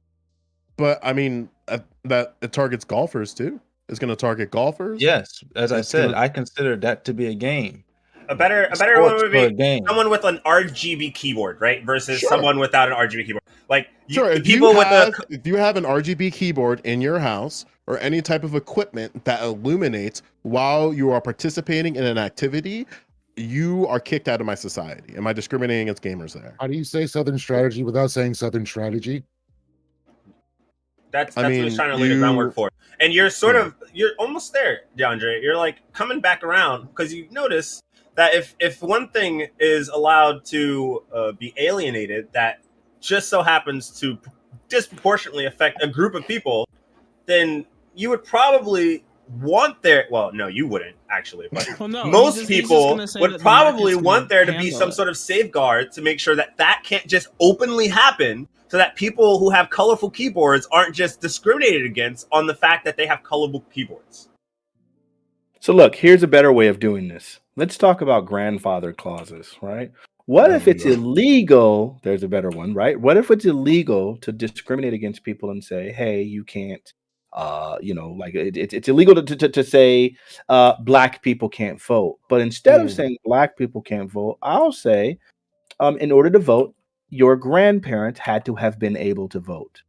But I mean, that it targets golfers too. It's going to target golfers.
Yes, as I
It's
said,
gonna-
I consider that to be a game.
A better
Sports
one would
are a
be
game.
someone with an RGB keyboard, right? Versus
Sure.
someone without an RGB keyboard. Like
Sure, if
people with
if you have an RGB keyboard in your house or any type of equipment that illuminates while you are participating in an activity, you are kicked out of my society. Am I discriminating against gamers there?
How do you say Southern strategy without saying Southern strategy?
That's
I
what
mean,
he's trying to lay the groundwork for. And you're
Yeah.
you're almost there, DeAndre. You're like coming back around because you notice that if one thing is allowed to be alienated, that just so happens to disproportionately affect a group of people, then you would probably want no, you wouldn't actually, but
Well, no,
most
he's just
people
gonna say
would
that the
probably
market's
want
gonna
there to be
handle
some
it.
sort of safeguard to make sure that can't just openly happen so that people who have colorful keyboards aren't just discriminated against on the fact that they have colorful keyboards.
So look, here's a better way of doing this. Let's talk about grandfather clauses, right? What if it's illegal? There's a better one, right? What if it's illegal to discriminate against people and say, hey, you can't, like it's illegal to say black people can't vote. But instead of saying black people can't vote, I'll say, in order to vote, your grandparents had to have been able to vote.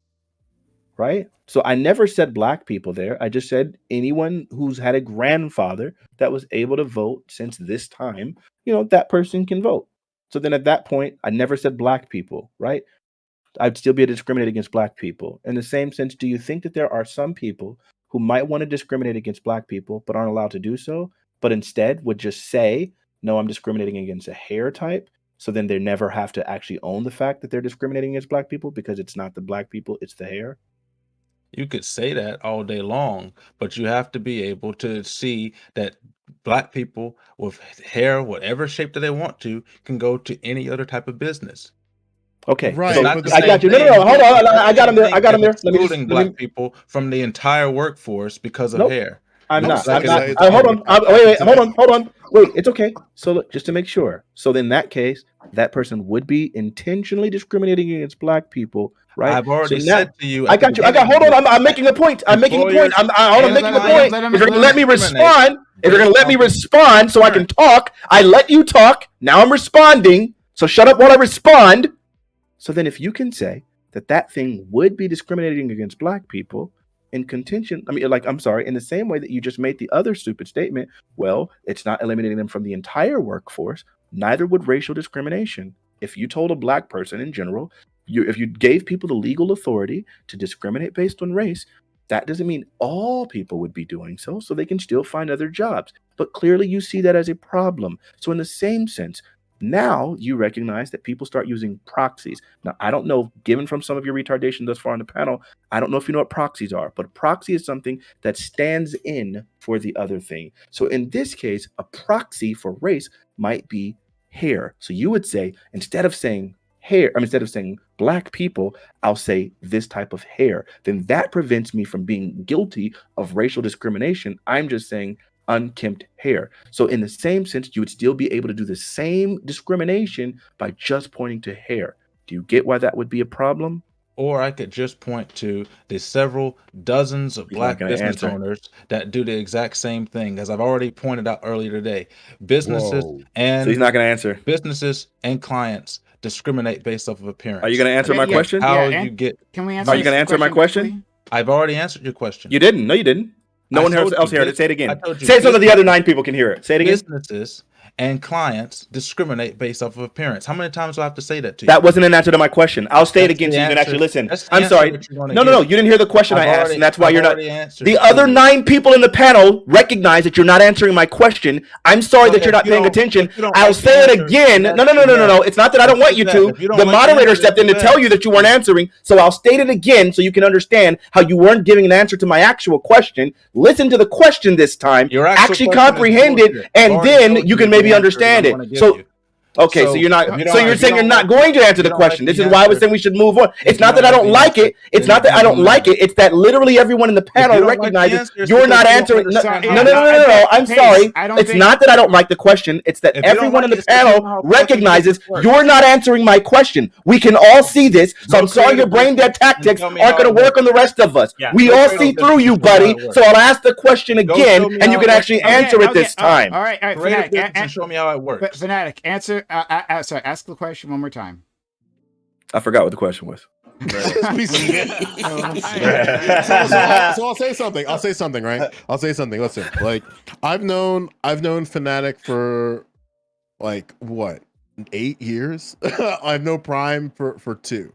Right? So I never said black people there. I just said anyone who's had a grandfather that was able to vote since this time, that person can vote. So then at that point, I never said black people, right? I'd still be able to discriminate against black people. In the same sense, do you think that there are some people who might want to discriminate against black people but aren't allowed to do so, but instead would just say, no, I'm discriminating against a hair type? So then they never have to actually own the fact that they're discriminating against black people because it's not the black people, it's the hair?
You could say that all day long, but you have to be able to see that black people with hair, whatever shape that they want to, can go to any other type of business.
Okay,
Right,
so
but
I got you. No, hold on. I got him there. I got him there.
Excluding black people from the entire workforce because of hair.
I'm
Nope,
not.
so
I'm
it's
not.
like- it's
Hold
already-
on. Wait. Hold on. Wait. It's okay. So look, just to make sure. So in that case, that person would be intentionally discriminating against black people, right?
I've already
So now-
said to you.
I got you. Hold on. I'm making a point. I'm making a point. I'm making a point. If you're gonna let me respond, so I can talk, I let you talk. Now I'm responding. So shut up while I respond. So then, if you can say that thing would be discriminating against black people in contention, in the same way that you just made the other stupid statement, well, it's not eliminating them from the entire workforce. Neither would racial discrimination. If you told a black person in general, if you gave people the legal authority to discriminate based on race, that doesn't mean all people would be doing so they can still find other jobs. But clearly you see that as a problem. So in the same sense, now you recognize that people start using proxies. Now, I don't know, given from some of your retardation thus far on the panel, I don't know if you know what proxies are, but a proxy is something that stands in for the other thing. So in this case, a proxy for race might be hair. So you would say, instead of saying black people, I'll say this type of hair. Then that prevents me from being guilty of racial discrimination. I'm just saying unkempt hair. So in the same sense, you would still be able to do the same discrimination by just pointing to hair. Do you get why that would be a problem?
Or I could just point to the several dozens of
He's
black
not gonna
business
answer.
owners that do the exact same thing, as I've already pointed out earlier today. Businesses
Whoa.
and
So he's not gonna answer.
businesses and clients discriminate based off of appearance.
Are you gonna answer my question?
You get?
Can we answer?
Are you gonna answer my question?
quickly?
I've already answered your question.
You didn't. No, you didn't. No
I
one
told
else
you,
heard it. Say it
I
again.
told you,
Say it so that the other 9 people can hear it. Say it again.
Businesses and clients discriminate based off of appearance. How many times do I have to say that to you?
That wasn't an answer to my question. I'll say it
That's
again
the
so you can
answer.
actually listen.
That's the
I'm
answer
sorry.
that you wanna
No.
give.
You didn't hear the question
I've
I asked,
already-
and that's why
I've
you're not.
already answered
The
it
other
to you.
9 people in the panel recognize that you're not answering my question. I'm sorry
So
that you're
if
not
you
paying
don't-
attention.
if you don't
I'll
like the
say it
answer,
again.
then
No.
that's too bad.
It's not that I don't want you
If
to.
you don't
The
like the
moderator
answer,
stepped in to
then
tell you
that's
that you weren't answering, so I'll state it again so you can understand how you weren't giving an answer to my actual question. Listen to the question this time.
Your actual
Actually
question is
comprehend it,
bullshit. I've
and
already
then
told
you
you
can
the
maybe
answer
understand
that
it.
I'm gonna give
So
you.
okay, so
So
you're not.
if you don't-
So you're
if you
saying you're
don't
not
like-
going to answer
if
the
you don't
question.
like
This
the
is why I was
answer-
saying we should move on.
if
It's
you
not that I
don't
don't
like
like
the
it.
answer,
It's
then
not that I
it
don't
doesn't
like
matter.
it. It's that literally everyone in the
you
panel
don't like the
recognizes
answer, it's
you're
because
not
you don't
answering.
understand
how-
No. I'm
Pace,
sorry.
I don't
It's
think-
not that I don't like the question. It's that
If you don't
everyone in
like
the
it, it's because you don't know
panel
how fucking
recognizes
business works.
you're not answering my question. We can all see this. So
Go
I'm sorry
create
your
a
brain dead
business and
tactics
tell me
aren't
how
going to
it
work on the rest of us.
Yeah.
We
Go
all
create a
see
business
through you,
and show me how
buddy.
it works.
So I'll ask the question
Go
again,
show me
and
how
you
it
can
works.
actually
Okay,
answer it this time.
All right,
Create a
Fanatic.
business and show me how it works.
Fanatic, answer. Sorry, ask the question one more time.
I forgot what the question was.
So I'll say something. I'll say something, right? I'll say something. Listen, like I've known Fnatic for like what 8 years. I've known Prime for 2.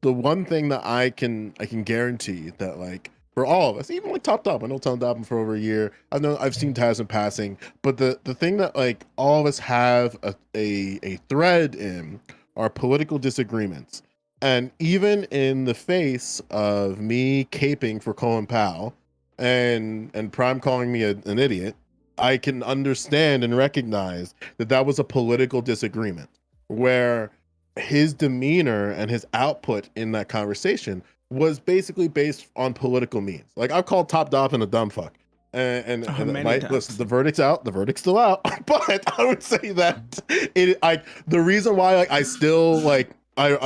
The one thing that I can guarantee that like for all of us, even like Top Top, I know Top Top for over a year. I've seen Taz in passing, but the thing that like all of us have a thread in are political disagreements. And even in the face of me caping for Colin Powell and Prime calling me an idiot, I can understand and recognize that was a political disagreement where his demeanor and his output in that conversation was basically based on political means. Like I've called Top Dolphin a dumb fuck. And
Many
listen,
times.
the verdict's out. The verdict's still out. But I would say that the reason why like I still like I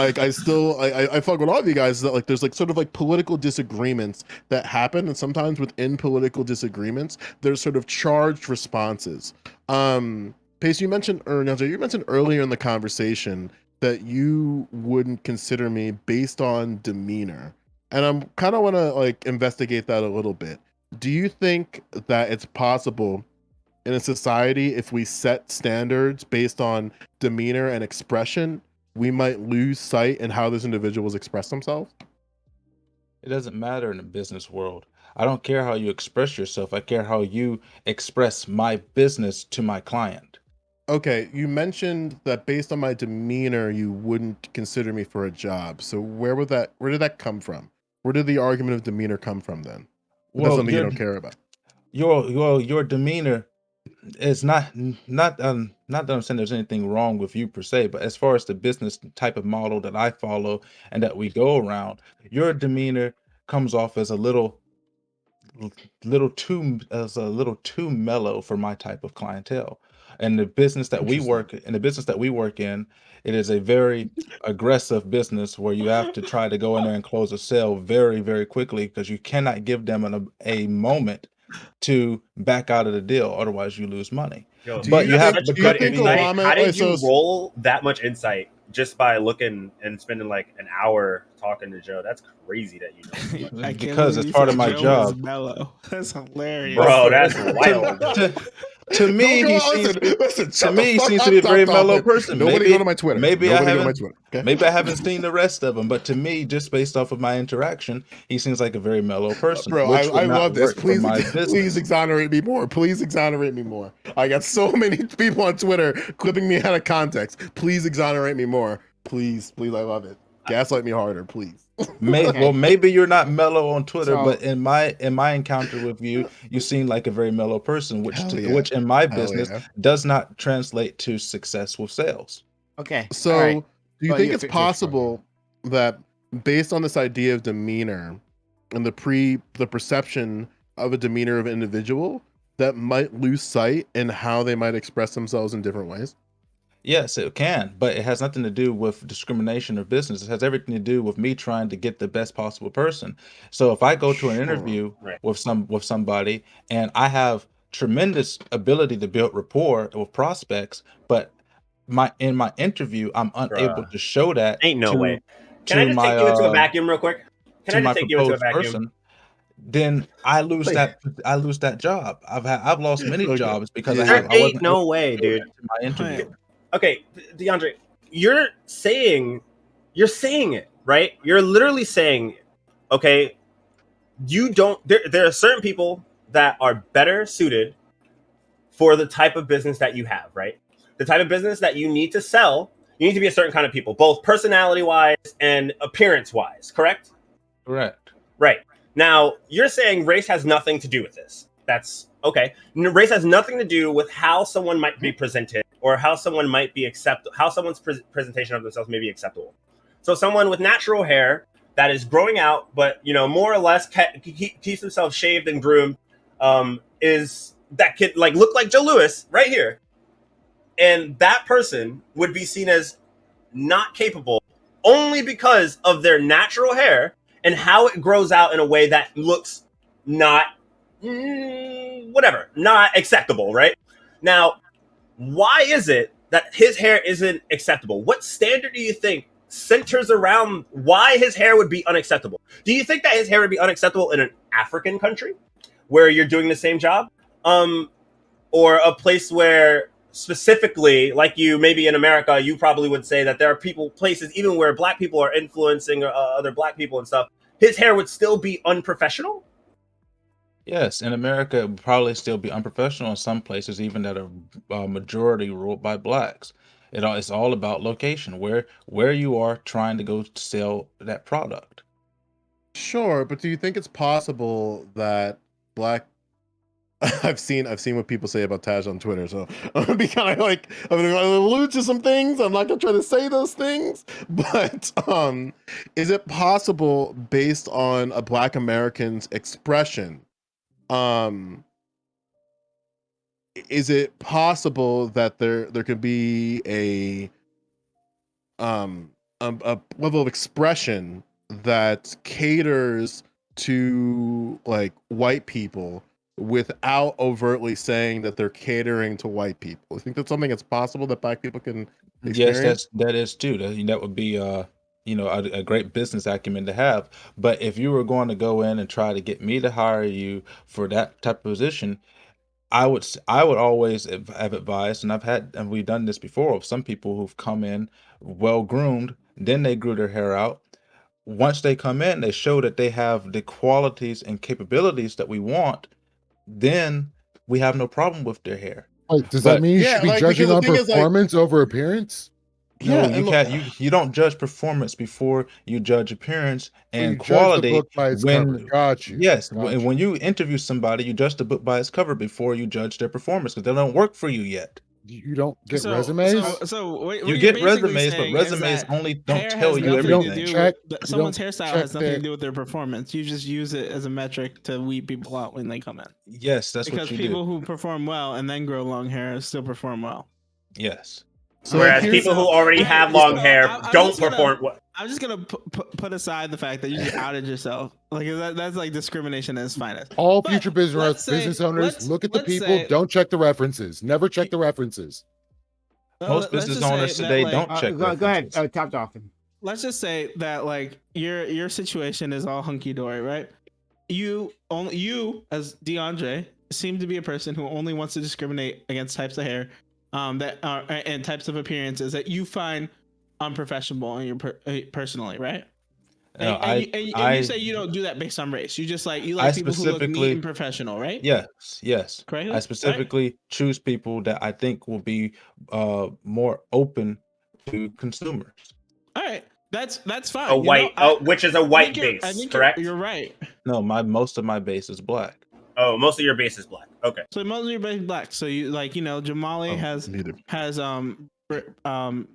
fuck with all of you guys is that like there's like sort of like political disagreements that happen, and sometimes within political disagreements there's sort of charged responses. Pace, you mentioned earlier in the conversation that you wouldn't consider me based on demeanor, and I'm kind of want to like investigate that a little bit. Do you think that it's possible in a society, if we set standards based on demeanor and expression, we might lose sight in how those individuals express themselves?
It doesn't matter in the business world. I don't care how you express yourself. I care how you express my business to my client.
Okay, you mentioned that based on my demeanor, you wouldn't consider me for a job. So where did that come from? Where did the argument of demeanor come from then? That's
Well,
something you don't care about.
your demeanor is not that I'm saying there's anything wrong with you per se, but as far as the business type of model that I follow and that we go around, your demeanor comes off as a little too mellow for my type of clientele. And
Interesting.
the business that we work in, it is a very aggressive business where you have to try to go in there and close a sale very, very quickly because you cannot give them a moment to back out of the deal, otherwise you lose money.
Yo,
Do
But
you
you
that's
have,
think
such
but
do you
good
that
think
being
insight. How
Obama
did you
so
roll that much insight just by looking and spending like an hour talking to Joe? That's crazy that you know so much.
I can't
because
believe
it's
you
part of
said
my
Joe was
job.
mellow. That's hilarious.
Bro,
Well,
that's
to
wild.
to me, he seems
listen,
to
shut the
me he
fuck
seems to
up,
be a
Top
very mellow
Dolphin.
person.
Nobody go to my Twitter.
Maybe I
Nobody go to my
haven't
Twitter. Okay.
maybe I haven't seen the rest of them, but to me, just based off of my interaction, he seems like a very mellow person,
Bro,
which would
I
not
love this.
work for
Please,
my
please
business.
exonerate me more. Please exonerate me more. I got so many people on Twitter clipping me out of context. Please exonerate me more. Please, please, I love it. Gaslight me harder, please.
Okay.
Maybe you're not mellow on Twitter,
So
but in my encounter with you, you seem like a very mellow person,
Hell yeah.
which in my
Hell
business
yeah.
does not translate to success with sales.
okay. All right.
So, do you
Well,
think
yeah,
it's
finish, Barbara.
possible that based on this idea of demeanor and the perception of a demeanor of an individual that might lose sight in how they might express themselves in different ways?
Yes, it can, but it has nothing to do with discrimination or business. It has everything to do with me trying to get the best possible person. So if I go to an
Sure.
interview
Right.
with somebody and I have tremendous ability to build rapport with prospects, but in my interview I'm unable
Bruh.
to show that
Ain't no way. Can I
to
just
my
take you into a vacuum real quick? Can I just take you into a
proposed
vacuum?
person, then
Please.
I lose that job. I've lost many
Okay.
jobs because
Yeah.
There
I
ain't
wasn't able
no
to
way,
show
dude.
that to my interviewer.
Okay, DeAndre, you're saying it, right? You're literally saying, okay, you don't there are certain people that are better suited for the type of business that you have, right? The type of business that you need to sell, you need to be a certain kind of people, both personality wise and appearance wise, correct?
Correct.
Right. Now, you're saying race has nothing to do with this. That's okay. Race has nothing to do with how someone might be presented or how someone might be how someone's presentation of themselves may be acceptable. So someone with natural hair that is growing out, but more or less keeps themselves shaved and groomed, is that could like look like Joe Lewis right here, and that person would be seen as not capable only because of their natural hair and how it grows out in a way that looks not not acceptable, right? Now, why is it that his hair isn't acceptable? What standard do you think centers around why his hair would be unacceptable? Do you think that his hair would be unacceptable in an African country where you're doing the same job? Or a place where specifically, like you, maybe in America, you probably would say that there are places even where black people are influencing other black people and stuff. His hair would still be unprofessional.
Yes, in America, it would probably still be unprofessional in some places, even that are majority ruled by blacks. It's all about location, where you are trying to go to sell that product.
Sure, but do you think it's possible that black I've seen what people say about Taj on Twitter, so I'm gonna be kind of like I'm gonna allude to some things. I'm not gonna try to say those things, but is it possible, based on a Black American's expression, um, is it possible that there could be a level of expression that caters to like white people without overtly saying that they're catering to white people? I think that's something that's possible that Black people can
Yes,
experience.
that is too. That would be a great business acumen to have. But if you were going to go in and try to get me to hire you for that type of position, I would always have advised, and we've done this before of some people who've come in well groomed, then they grew their hair out. Once they come in, they show that they have the qualities and capabilities that we want, then we have no problem with their hair.
Wait, does that
But
mean you
Yeah,
should be
like because
judging
the
on
thing is like
performance over appearance?
yeah,
no,
and
you
look,
can't. You don't judge performance before you judge appearance
So you
and
judge the
quality.
book by its cover.
When
Got you.
yes,
Got you.
when you interview somebody, you judge the book by its cover before you judge their performance because they don't work for you yet.
You don't get
So,
resumes?
what
You
you're
get
basically
resumes, but
saying is
resumes
that
only don't
hair
tell
has
you
You
nothing to
don't
everything.
do
check.
with
You
someone's
don't
hairstyle
check
has nothing to
their.
do with their performance. You just use it as a metric to weed people out when they come in.
Yes, that's what
Because
you do.
people who perform well and then grow long hair still perform well.
Yes.
so
Whereas
here's
people who
So,
already
all right,
have long
so
hair
I'm
don't
just gonna
perform well.
I'm just gonna put aside the fact that you just outed yourself. Like that's like discrimination at its finest.
All
But
future
let's say
business owners, look at the
let's
people.
say
Don't check the references. Never check the references.
Most
let's
business
just say
owners
that
today
like
don't check
Go ahead,
references.
Top Dolphin.
let's just say that like your situation is all hunky dory, right? You as DeAndre seem to be a person who only wants to discriminate against types of hair that are and types of appearances that you find unprofessional in your personally, right?
No,
And you say you don't do that based on race. You just like you
I
like people who look neat and
specifically
professional, right?
yes.
Correctly?
I
Right?
specifically choose people that I think will be more open to consumers.
All right. That's
A
fine.
white, which is a
I
white
think
base, correct?
you're right.
No, most of my base is black.
Oh, most of your base is black. Okay.
So most of your base black. So you like Jamali
oh, muted.
has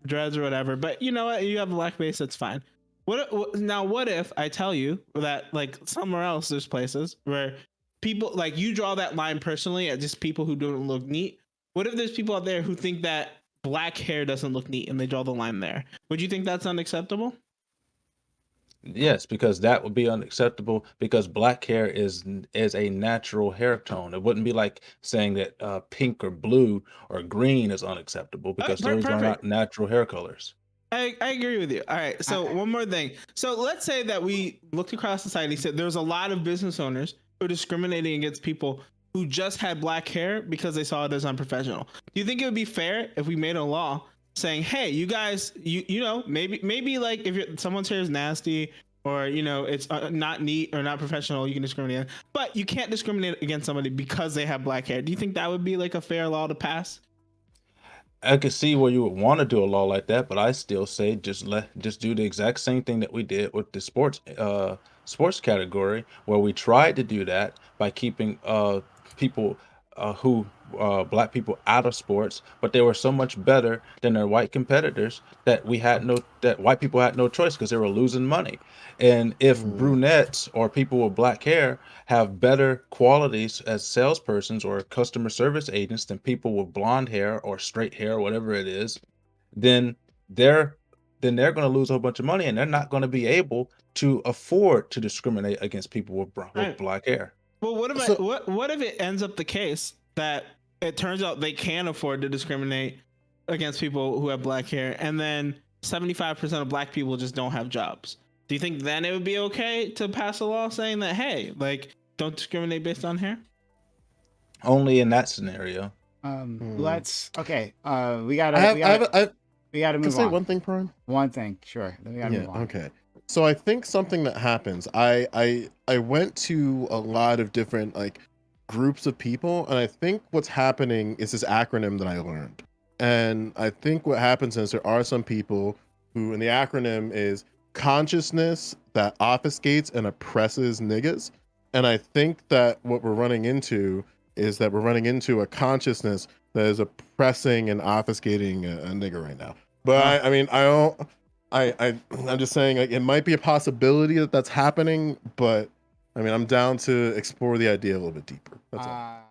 dreads or whatever. But you know what? You have a black base. That's fine. What if I tell you that like somewhere else there's places where people like you draw that line personally at just people who don't look neat. What if there's people out there who think that black hair doesn't look neat and they draw the line there? Would you think that's unacceptable?
Yes, because that would be unacceptable because black hair is a natural hair tone. It wouldn't be like saying that pink or blue or green is unacceptable because those are
Perfect.
not natural hair colors.
I agree with you. All right. So one more thing. So let's say that we looked across society, said there's a lot of business owners who are discriminating against people who just had black hair because they saw it as unprofessional. Do you think it would be fair if we made a law saying, hey, you guys, you know, maybe like if someone's hair is nasty or it's not neat or not professional, you can discriminate, but you can't discriminate against somebody because they have black hair. Do you think that would be like a fair law to pass?
I could see where you would want to do a law like that, but I still say just do the exact same thing that we did with the sports category, where we tried to do that by keeping people who black people out of sports, but they were so much better than their white competitors that white people had no choice because they were losing money. And if brunettes or people with black hair have better qualities as salespersons or customer service agents than people with blonde hair or straight hair, whatever it is, then they're going to lose a whole bunch of money and they're not going to be able to afford to discriminate against people with
Right.
black hair.
Well, what if it ends up the case that it turns out they can afford to discriminate against people who have black hair, and then 75% of black people just don't have jobs? Do you think then it would be okay to pass a law saying that, hey, like, don't discriminate based on hair?
Only in that scenario.
Let's we gotta
I can
move
say
on.
one thing, Prime.
One thing, sure. Then we gotta move on.
Okay. So I think something that happens. I went to a lot of different like groups of people, and I think what's happening is this acronym that I learned. And I think what happens is there are some people who, and the acronym is consciousness that obfuscates and oppresses niggas. And I think that what we're running into is that we're running into a consciousness that is oppressing and obfuscating a nigga right now. But I mean, I don't. I'm just saying, like, it might be a possibility that that's happening, but I mean, I'm down to explore the idea a little bit deeper. That's all.